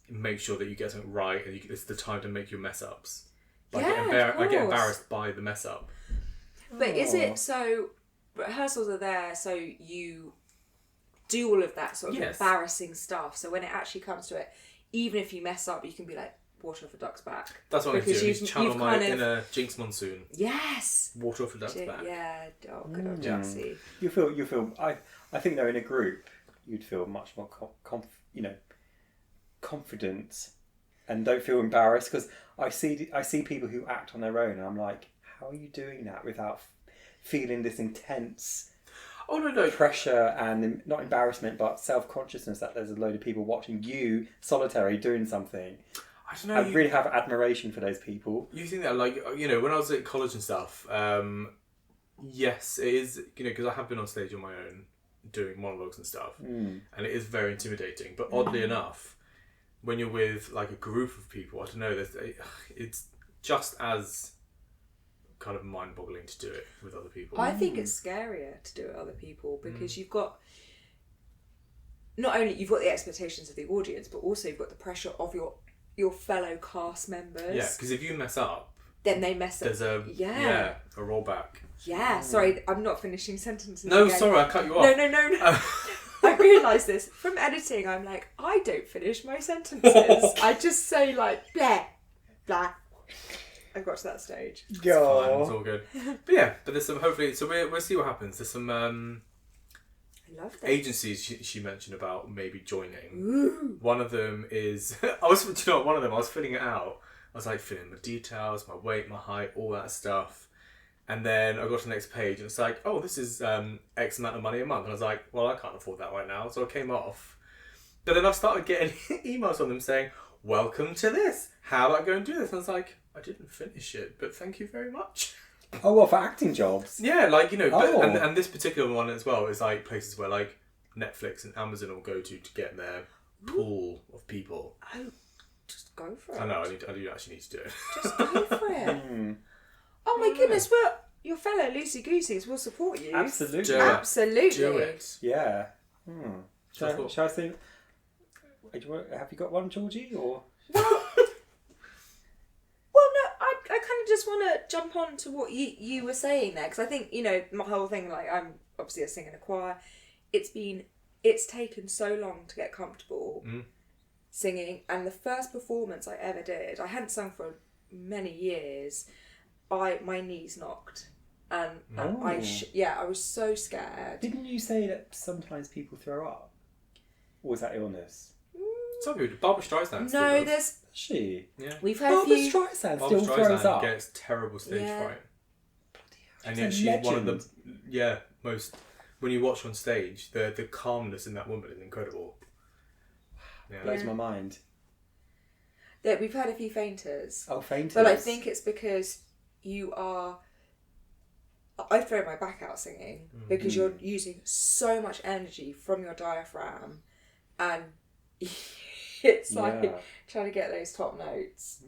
make sure that you get something right, and it's the time to make your mess ups. I get embarrassed by the mess up. But is it so? Rehearsals are there so you do all of that sort of embarrassing stuff. So when it actually comes to it, even if you mess up, you can be like, water off a duck's back. That's what I do. Just channel my inner Jinx Monsoon. Yes. Water off a duck's back. Yeah. Oh, good old Jesse. You feel. I think though in a group, you'd feel much more confident and don't feel embarrassed, because I see people who act on their own, and I'm like, how are you doing that without feeling this intense pressure and not embarrassment but self-consciousness that there's a load of people watching you solitary doing something? I don't know. I really have admiration for those people. You think that, like, you know, when I was at college and stuff, yes, it is, you know, because I have been on stage on my own doing monologues and stuff, and it is very intimidating. But oddly enough, when you're with like a group of people, I don't know, it's just as kind of mind-boggling to do it with other people. I think it's scarier to do it with other people because you've got not only you've got the expectations of the audience, but also you've got the pressure of your fellow cast members. Yeah, because if you mess up, then they mess up. There's a rollback. Yeah, sorry, I'm not finishing sentences. No, again. sorry, I cut you off. No. I realise this from editing. I'm like, I don't finish my sentences. I just say like blah, blah. I've got to that stage. It's fine, it's all good. But yeah, but there's some, hopefully, so we'll see what happens. There's some I love that. agencies she mentioned about maybe joining. Ooh. One of them is, I was filling it out. I was like filling my details, my weight, my height, all that stuff. And then I got to the next page and it's like, oh, this is X amount of money a month. And I was like, well, I can't afford that right now. So I came off. But then I started getting emails from them saying, welcome to this. How about I go and do this? And I was like, I didn't finish it, but thank you very much. Oh, well, for acting jobs? Yeah, like, you know, but, and this particular one as well is like places where like Netflix and Amazon will go to get their pool of people. Oh, just go for it. I know, I do actually need to do it. Just go for it. Oh my goodness, well, your fellow Loosey Goosies will support you. Absolutely. Absolutely. Do it. Yeah. Shall I see? Have you got one, Georgie? Or Well, no, I kind of just want to jump on to what you were saying there, because I think, you know, my whole thing, like, I'm obviously a singer in a choir. It's taken so long to get comfortable singing, and the first performance I ever did, I hadn't sung for many years. My knees knocked, and I was so scared. Didn't you say that sometimes people throw up? Or was that illness? Some people do. Barbara Streisand still No, does. there's She? Yeah. we've heard Barbara few. Streisand Barbara still throws Streisand up. gets terrible stage fright. And yet a she's one of legend. the most, when you watch on stage, the calmness in that woman is incredible. Yeah. Blows my mind. Yeah, we've had a few fainters. Oh, fainters. But I think it's because I throw my back out singing because you're using so much energy from your diaphragm, and it's like trying to get those top notes.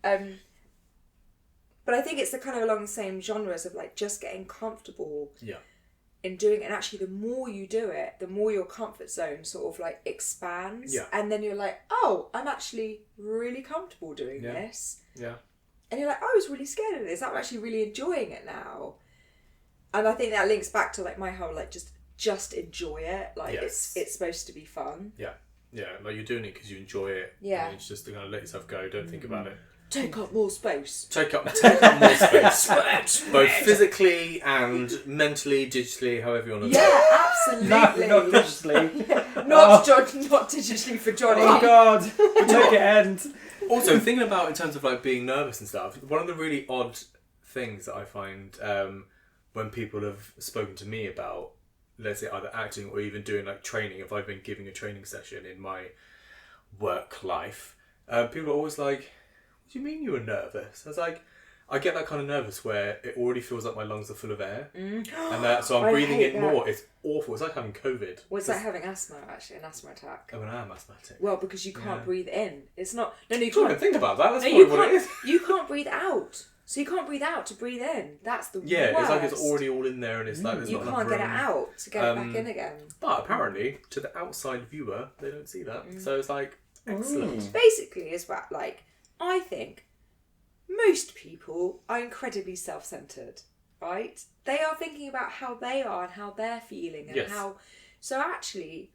But I think it's the kind of along the same genres of like just getting comfortable in doing it. And actually, the more you do it, the more your comfort zone sort of like expands. Yeah. And then you're like, oh, I'm actually really comfortable doing this. Yeah. And you're like, I was really scared of this. I'm actually really enjoying it now. And I think that links back to like my whole like just enjoy it. Like it's supposed to be fun. Yeah. Yeah. Like you're doing it because you enjoy it. Yeah. And it's just to kind of let yourself go. Don't think about it. Take up more space. Take up more space. Both physically and mentally, digitally, however you want to do it. Yeah, absolutely. Not digitally. Not digitally for Jonny. Oh God, make it end. Also, thinking about in terms of like being nervous and stuff, one of the really odd things that I find when people have spoken to me about, let's say, either acting or even doing like training, if I've been giving a training session in my work life, people are always like, what do you mean you were nervous? I was like, I get that kind of nervous where it already feels like my lungs are full of air. And so I'm breathing in more. It's awful. It's like having COVID. Well, it's like having asthma, actually, an asthma attack. Oh, and I am asthmatic. Well, because you can't breathe in. It's not... No, you Sure, can't. think about that. That's No, probably what it is. You can't breathe out. So you can't breathe out to breathe in. That's the worst. It's like it's already all in there and it's like there's You not enough can't get it room. out to get it back in again. But apparently, to the outside viewer, they don't see that. So it's like, excellent. Basically, is what, like, I think most people are incredibly self-centered, right? They are thinking about how they are and how they're feeling and how... So actually,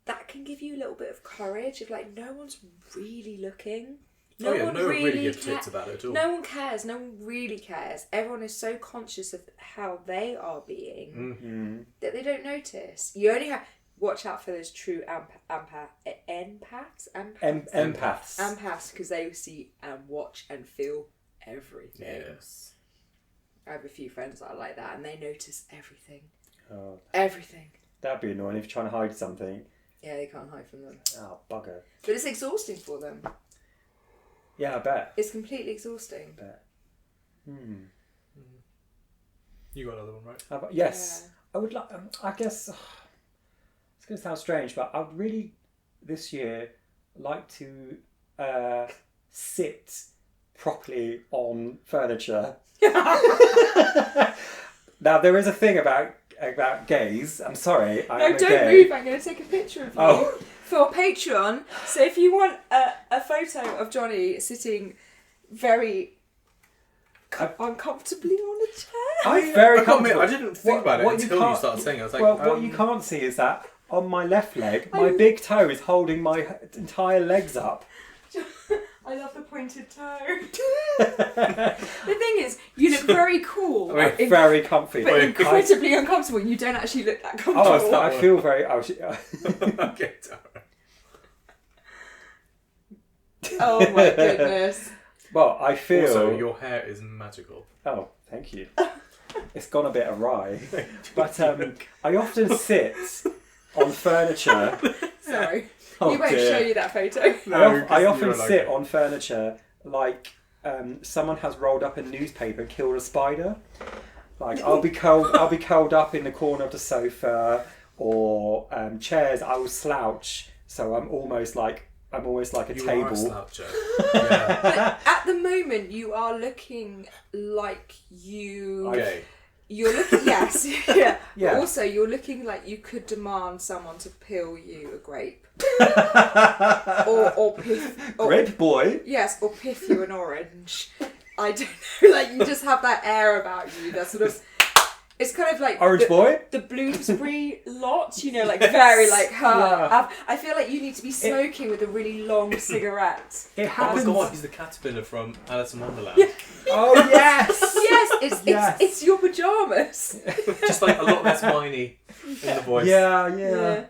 that can give you a little bit of courage of like, no one's really looking. No one really gives shits about it at all. No one cares. No one really cares. Everyone is so conscious of how they are being that they don't notice. You only have... watch out for those true empaths. Empaths, because they see and watch and feel everything. Yes. I have a few friends that are like that, and they notice everything. Oh, Everything. that'd be annoying if you're trying to hide something. Yeah, they can't hide from them. Oh, bugger. But it's exhausting for them. Yeah, I bet. It's completely exhausting. I bet. You got another one, right? Yes. Yeah. I would like, I guess, it's going to sound strange, but I would really, this year, like to sit properly on furniture. Now, there is a thing about gays. I'm sorry. No, don't move. I'm going to take a picture of you for Patreon. So if you want a photo of Jonny sitting very uncomfortably on a chair. I'm very I comfortable. I didn't think about it until you started saying it. I was like, well, what you can't see is that on my left leg, my big toe is holding my entire legs up. I love the pointed toe. The thing is, you look very cool. Very comfy. But incredibly uncomfortable. You don't actually look that comfortable. I feel very... Okay, Oh my goodness. Well, I feel... Also, your hair is magical. Oh, thank you. It's gone a bit awry. But I often sit on furniture. Sorry. Oh, you won't show you that photo. No, I often sit on furniture like someone has rolled up a newspaper and killed a spider. Like I'll be curled up in the corner of the sofa, or chairs. I will slouch, so I'm almost like a table. Are a sloucher. Yeah. But at the moment, you are looking like you. Okay. You're looking, yes, yeah. Yeah. But also, you're looking like you could demand someone to peel you a grape, or piff, Grape boy. yes, or piff you an orange. I don't know, like you just have that air about you. That sort of, it's kind of like Orange boy. the Bloomsbury lot, you know, like very like her. Yeah. I feel like you need to be smoking with a really long cigarette. It Oh my happens. god, he's the caterpillar from Alice in Wonderland. Oh yes. Yes, Yes. it's your pajamas. Just like a lot less whiny in the voice. Yeah.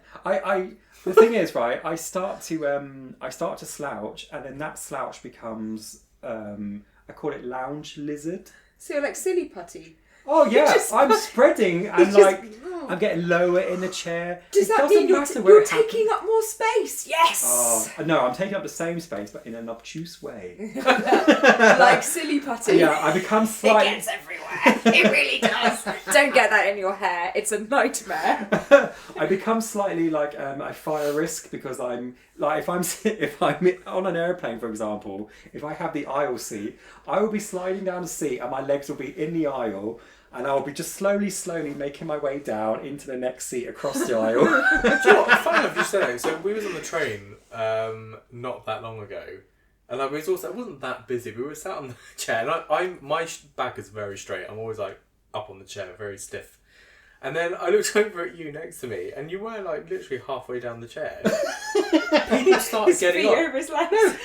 The thing is, right, I start to slouch, and then that slouch becomes I call it lounge lizard. So you're like silly putty. Oh yeah, I'm spreading and It's like just- I'm getting lower in the chair. Does that doesn't mean you're, matter where you're it happens. taking up more space? Yes! Oh no, I'm taking up the same space, but in an obtuse way. Like silly putty. Yeah, I become It slightly. gets everywhere. It really does. Don't get that in your hair. It's a nightmare. I become slightly like a fire risk, because I'm like if I'm on an airplane, for example, if I have the aisle seat, I will be sliding down the seat and my legs will be in the aisle. And I'll be just slowly making my way down into the next seat across the aisle. Do you know what? Funny enough, you said that. So we was on the train not that long ago, and it wasn't that busy. We were sat on the chair, and my back is very straight. I'm always like up on the chair, very stiff. And then I looked over at you next to me, and you were like literally halfway down the chair. People started getting Feet up. over his legs.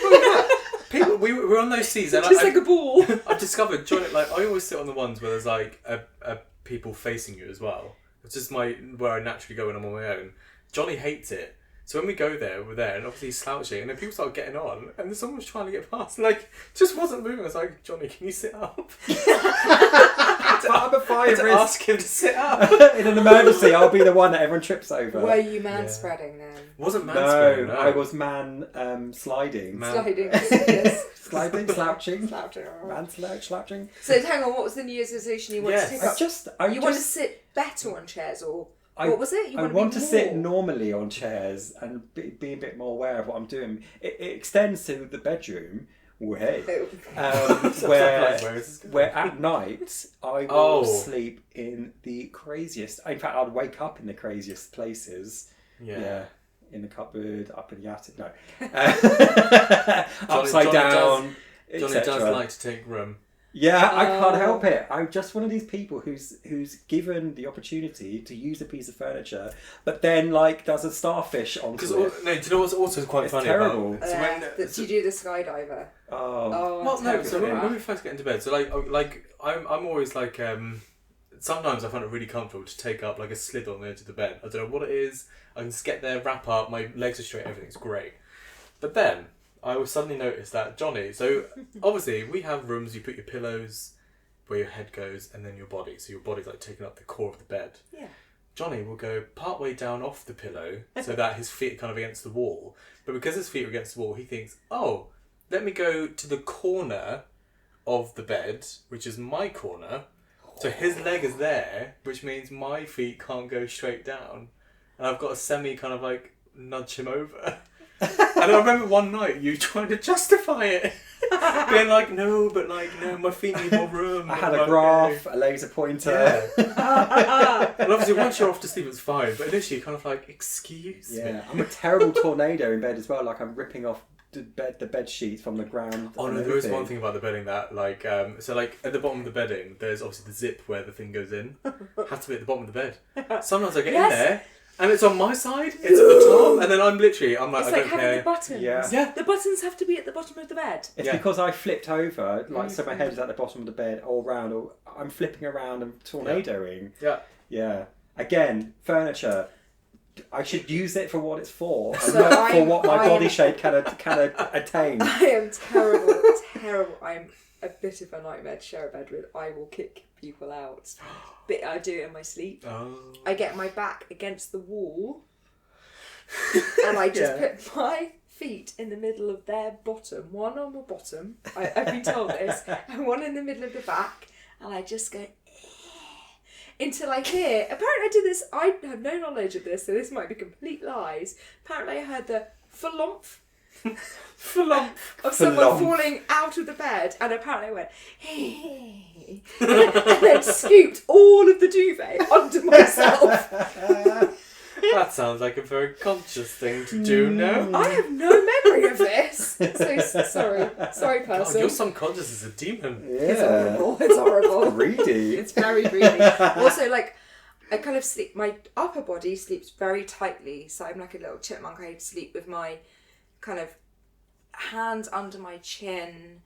People, we were on those seats, and Just like a ball. I've discovered, Johnny, like I always sit on the ones where there's like a people facing you as well. It's just where I naturally go when I'm on my own. Johnny hates it. So when we go there, we're there, and obviously he's slouching, and then people start getting on, and someone was trying to get past, and like, just wasn't moving. I was like, Johnny, can you sit up? I'm a fire to risk. ask him to sit up. In an emergency, I'll be the one that everyone trips over. Were you man-spreading then? Wasn't No, mansplaining, no. I was sliding. Sliding. Yes. Sliding, slouching. Slouching. Slouching. So hang on, what was the New Year's resolution you wanted to take up? You Want to sit better on chairs, or what was it? I want to sit normally on chairs and be a bit more aware of what I'm doing. It extends to the bedroom, where at night I will sleep in the craziest. In fact, I'd wake up in the craziest places. Yeah. In the cupboard, up in the attic. No, upside down. Johnny does like to take room. Yeah, I can't help it. I'm just one of these people who's given the opportunity to use a piece of furniture, but then like does a starfish onto it. No, do you know what's also quite It's funny terrible. about? you do the skydiver. Oh. Well, no. So terrible. when we first get into bed, so like I'm always like sometimes I find it really comfortable to take up like a slid on the edge of the bed. I don't know what it is. I can just get there, wrap up, my legs are straight, everything's great. But then I will suddenly notice that Jonny, so obviously we have rooms, you put your pillows where your head goes and then your body. So your body's like taking up the core of the bed. Yeah. Jonny will go part way down off the pillow so that his feet are kind of against the wall. But because his feet are against the wall, he thinks, oh, let me go to the corner of the bed, which is my corner. So his leg is there, which means my feet can't go straight down. And I've got to semi kind of like nudge him over. And I remember one night you trying to justify it. Being like, no, my feet need more room. I had a graph, a laser pointer. Yeah. And obviously once you're off to sleep it's fine, but initially you're kind of like, excuse me. Yeah, I'm a terrible tornado in bed as well, like I'm ripping off the bed sheets from the ground. Oh no, there is one thing about the bedding that, like, so like at the bottom of the bedding, there's obviously the zip where the thing goes in. Has to be at the bottom of the bed. Sometimes I get in there, and it's on my side, it's at the top, and then I'm like, It's I like don't having care. the buttons. Yeah. The buttons have to be at the bottom of the bed. It's because I flipped over, like so my head is at the bottom of the bed, all round, or I'm flipping around and tornadoing. Yeah. Yeah. Again, furniture. I should use it for what it's for, and So not for what my body shape can attain. I am terrible, terrible. I'm a bit of a nightmare to share a bed with. I will kick people out. But I do it in my sleep. Oh. I get my back against the wall and I just put my feet in the middle of their bottom. One on the bottom, I've been told this, and one in the middle of the back, and I just go until I hear, apparently I did this, I have no knowledge of this, so this might be complete lies. Apparently I heard the flomp of someone falling out of the bed, and apparently I went, hey, and then scooped all of the duvet onto myself. That sounds like a very conscious thing to do now. I have no memory of this. So sorry God, person. your subconscious is a demon. It's horrible. It's horrible. Greedy. It's very greedy. Also, like, I kind of sleep, my upper body sleeps very tightly, so I'm like a little chipmunk. I sleep with my kind of hands under my chin,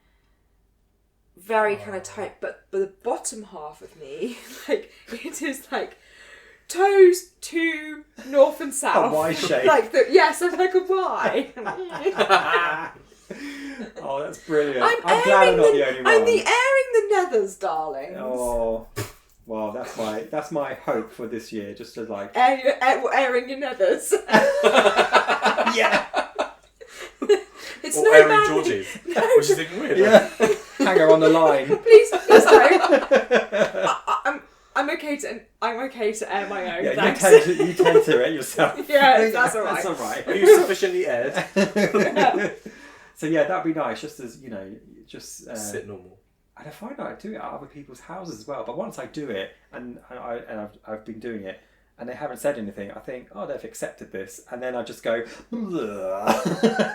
very kind of tight, but the bottom half of me, like, it is like toes to north and south. A Y shape. Like yes, I'm like a Y. Oh, that's brilliant. I'm glad I'm not the only one. I'm the airing the nethers, darling. Oh, wow, that's my hope for this year. Just to like airing your nethers. Yeah. It's or no airing bad Georgie's, No. which is even weird. Yeah. Hang her on the line. Please don't. I'm okay to air my own. Yeah, thanks. you tend to it yourself. Yeah, that's all right. That's all right. Are you sufficiently aired? So yeah, that'd be nice. Just as just Sit normal. And I find out I do it at other people's houses as well. But once I do it, and I've been doing it, and they haven't said anything, I think, oh, they've accepted this, and then I just go,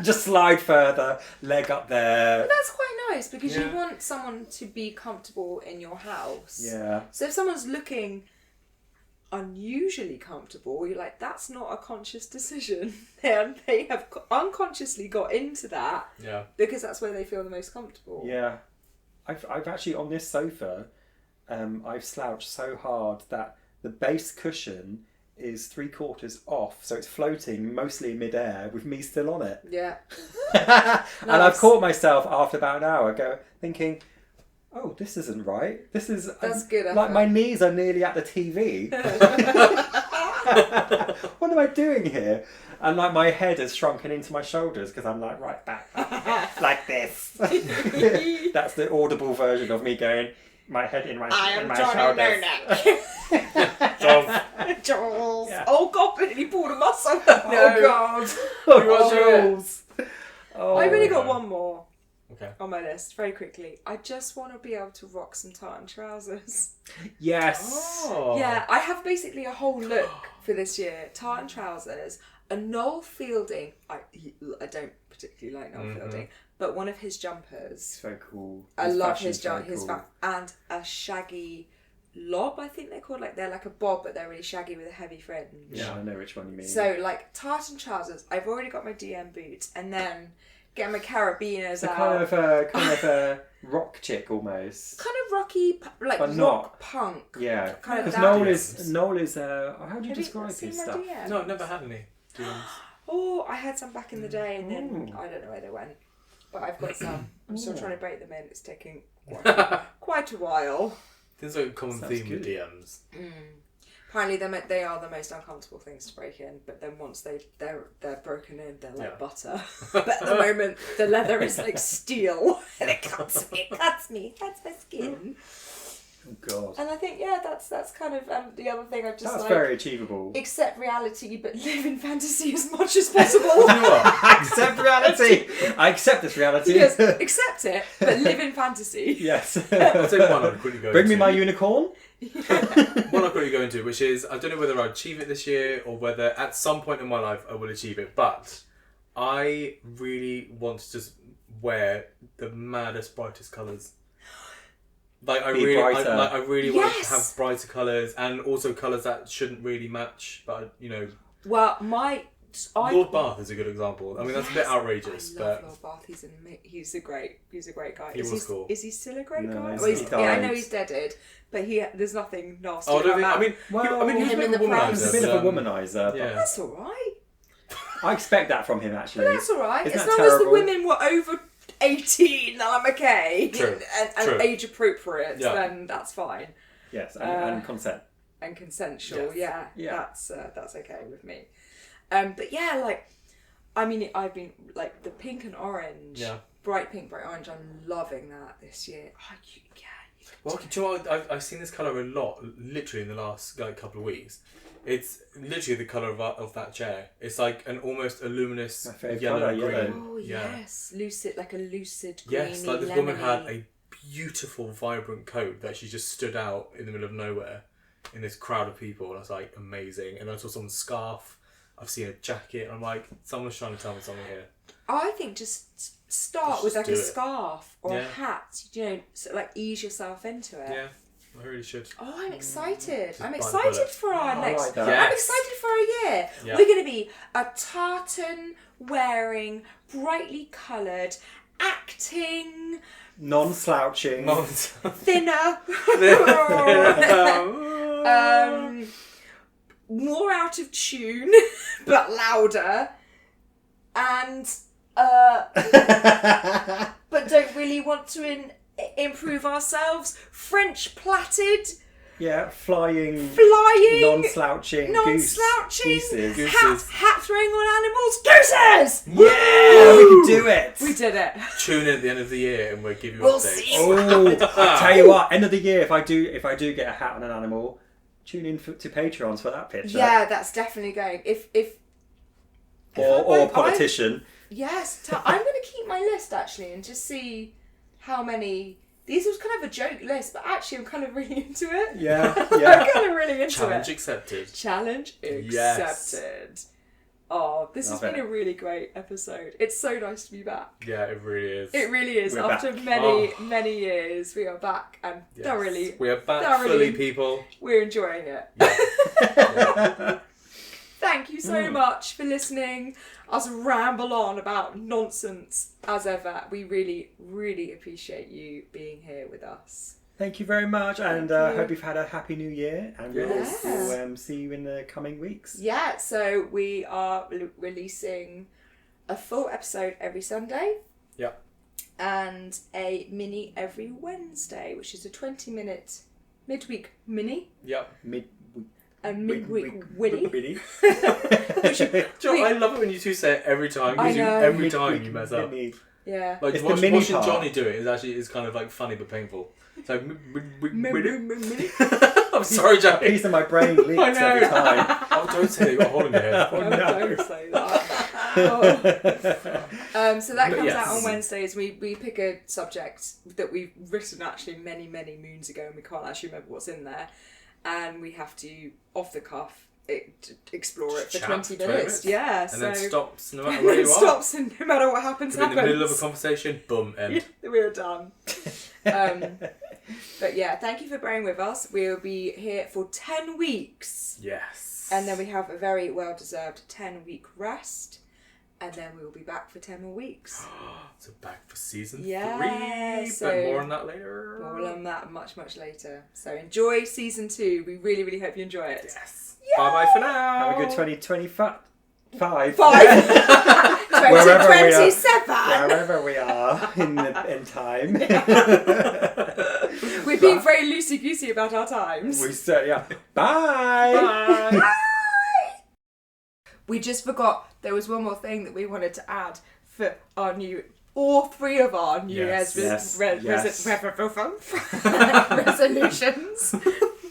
just slide further, leg up there. But that's quite nice because you Yeah. want someone to be comfortable in your house. Yeah. So if someone's looking unusually comfortable, you're like, that's not a conscious decision. They have unconsciously got into that Yeah. because that's where they feel the most comfortable. Yeah. I've actually, on this sofa, I've slouched so hard that the base cushion is 3/4 off, so it's floating mostly in midair with me still on it. Yeah. And I've caught myself after about an hour thinking, oh, this isn't right. That's good effort. Like my knees are nearly at the TV. What am I doing here? And like my head has shrunken into my shoulders because I'm like right back like this. That's the audible version of me going, my head in my I am in my Jonny shoulders. No-Neck. Jules. Yeah. Oh God, he pulled a muscle. Oh God. Jules. Oh, I've only got one more Okay. on my list, very quickly. I just want to be able to rock some tartan trousers. Yes. Oh. Yeah, I have basically a whole look for this year. Tartan trousers, a Noel Fielding. I don't particularly like Noel Fielding, but one of his jumpers. It's very cool. I love his fashion's jump, very cool. and a shaggy lob. I think they're called, like they're like a bob, but they're really shaggy with a heavy fringe. Yeah, I know which one you mean. So like tartan trousers. I've already got my DM boots, and then get my carabiners so out. kind of rock chick almost. Kind of rocky, like But rock not. punk. Yeah, Kind of because that. Noel is how do you Have you describe seen his my stuff? DM? No, I've never had any DMs. Oh, I had some back in the day, and then Ooh. I don't know where they went. But I've got some. I'm still Ooh. trying to break them in. It's taking quite a while. There's like a common Sounds theme with good. DMs. Apparently, they are the most uncomfortable things to break in. But then once they're broken in, they're like Yeah. butter. But at the moment, the leather is like steel, and it cuts me, cuts my skin. Oh God, And I think that's kind of the other thing. I've just that's like very achievable. accept reality, but live in fantasy as much as possible. You know what? Accept reality. I accept this reality. Yes, accept it, but live in fantasy. Yes. I'll tell you one I'd quickly go Bring into. me my unicorn. One I'll quickly go into, which is, I don't know whether I'll achieve it this year or whether at some point in my life I will achieve it, but I really want to just wear the maddest, brightest colours. Like I Be really, brighter. I really want to Yes! have brighter colours and also colours that shouldn't really match. But Well, Lord Bath is a good example. I mean, that's a bit Yes, outrageous, I love but Lord Bath. He's a great guy. He was cool. Is he still a great No, guy? he's- Well, he yeah, I know died. he's deaded, but there's nothing nasty oh, I don't about think. that. Well, I mean, he was a him bit in of a the press. He's womanizer. a bit of a but, womanizer. Yeah. That's all right. I expect that from him actually. But that's all right. Isn't As that long as the terrible? women were over 18, I'm okay. True. And True. age appropriate, Yeah. then that's fine. Yes, and consent. And consensual, Yes. yeah. That's okay with me. But yeah, like, I mean, I've been like the pink and orange, Yeah. bright pink, bright orange. I'm loving that this year. Oh, Well, do you know what? I've seen this colour a lot, literally in the last couple of weeks. It's literally the colour of that chair. It's like an almost a luminous My favourite yellow colour, green. yellow. Oh Yeah. yes, lucid, like a lucid greeny, Yes, like this woman had lemony. a beautiful, vibrant coat that she just stood out in the middle of nowhere in this crowd of people. And I was like, amazing. And I saw someone's scarf. I've seen a jacket. And I'm like, someone's trying to tell me something here. I think just start with Just like do a it. scarf or Yeah. a hat. You know, so like ease yourself into it. Yeah, I really should. Oh, I'm excited. I'm bite the excited bullet. for our I next... like that. Yes. I'm excited for our year. Yeah. We're going to be a tartan wearing, brightly coloured, acting, Non-slouching. thinner, more out of tune, but louder, and but don't really want to improve ourselves. French plaited, Yeah, flying, flying, non-slouching, non-slouching, gooses. Gooses. hat throwing on animals. Gooses! Yeah, we can do it. We did it. Tune in at the end of the year and we'll give you We'll updates. see. Oh, I tell you what, end of the year, if I do get a hat on an animal, tune in to Patreons for that picture. Yeah, that's definitely going. If Or politician. Yes, I'm going to keep my list actually and just see how many. These was kind of a joke list, but actually I'm kind of really into it. Yeah, I'm yeah. kind of really into Challenge it. accepted. Challenge accepted. Yes. Oh, this Love has been it. a really great episode. It's so nice to be back. Yeah, it really is. It really is. We're After back. many years, we are back and Yes. thoroughly, We are back thoroughly- fully, people. we're enjoying it. Yeah. Thank you so much for listening. Us ramble on about nonsense as ever. We really, really appreciate you being here with us. Thank you very much, and Thank you. hope you've had a happy new year, and Yes. we'll see you in the coming weeks. Yeah, so we are releasing a full episode every Sunday. Yep. And a mini every Wednesday, which is a 20-minute midweek mini. Yep. A midweek Willy. Willy. Joe, I love it when you two say it every time. I Because know. every time you mess up. Mini. Yeah. Like It's the watching mini part. Johnny do it is kind of like funny but painful. It's like Mini. I'm sorry, A Johnny. piece of my brain leaks I know. every time. Oh, don't say that you've got a hole in your head. Oh, Oh, no. don't say that. Oh. So that But comes yes. out on Wednesdays. We pick a subject that we've written actually many moons ago, and we can't actually remember what's in there, and we have to off the cuff explore it for Chat 20 for 20 minutes. Yeah, And so then stops no matter where you it are. stops, and no matter what happens, Could be in the middle of a happens. conversation, boom, end. We're done. But yeah, thank you for bearing with us. We'll be here for 10 weeks. Yes. And then we have a very well-deserved 10-week rest. and then we will be back for 10 more weeks. So back for season 3, so but more on that later. More on that much later. So enjoy season 2. We really, really hope you enjoy it. Yes. Bye bye for now. Have a good 2025. 2027. Wherever we are in time. We're being very loosey goosey about our times. We certainly are. Bye. Bye. We just forgot there was one more thing that we wanted to add for our all 3 of our New Year's resolutions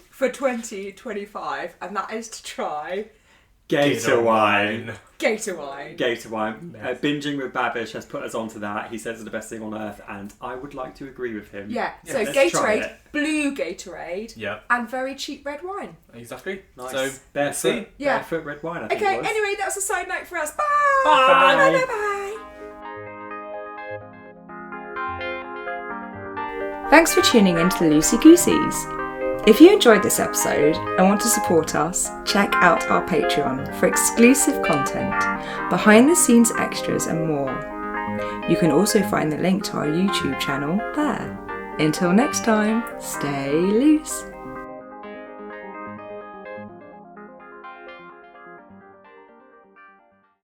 for 2025, and that is to try Gator wine. Gator wine. Binging with Babish has put us onto that. He says it's the best thing on earth, and I would like to agree with him. Yeah, so let's try Gatorade, it. blue Gatorade, Yeah. and very cheap red wine. Exactly. Nice. So barefoot, Yeah. barefoot red wine, I think Okay, it was. anyway, that's a side note for us. Bye! Bye. Bye, bye, bye. Thanks for tuning in to the Loosey Goosies. If you enjoyed this episode and want to support us, check out our Patreon for exclusive content, behind the scenes extras and more. You can also find the link to our YouTube channel there. Until next time, stay loose.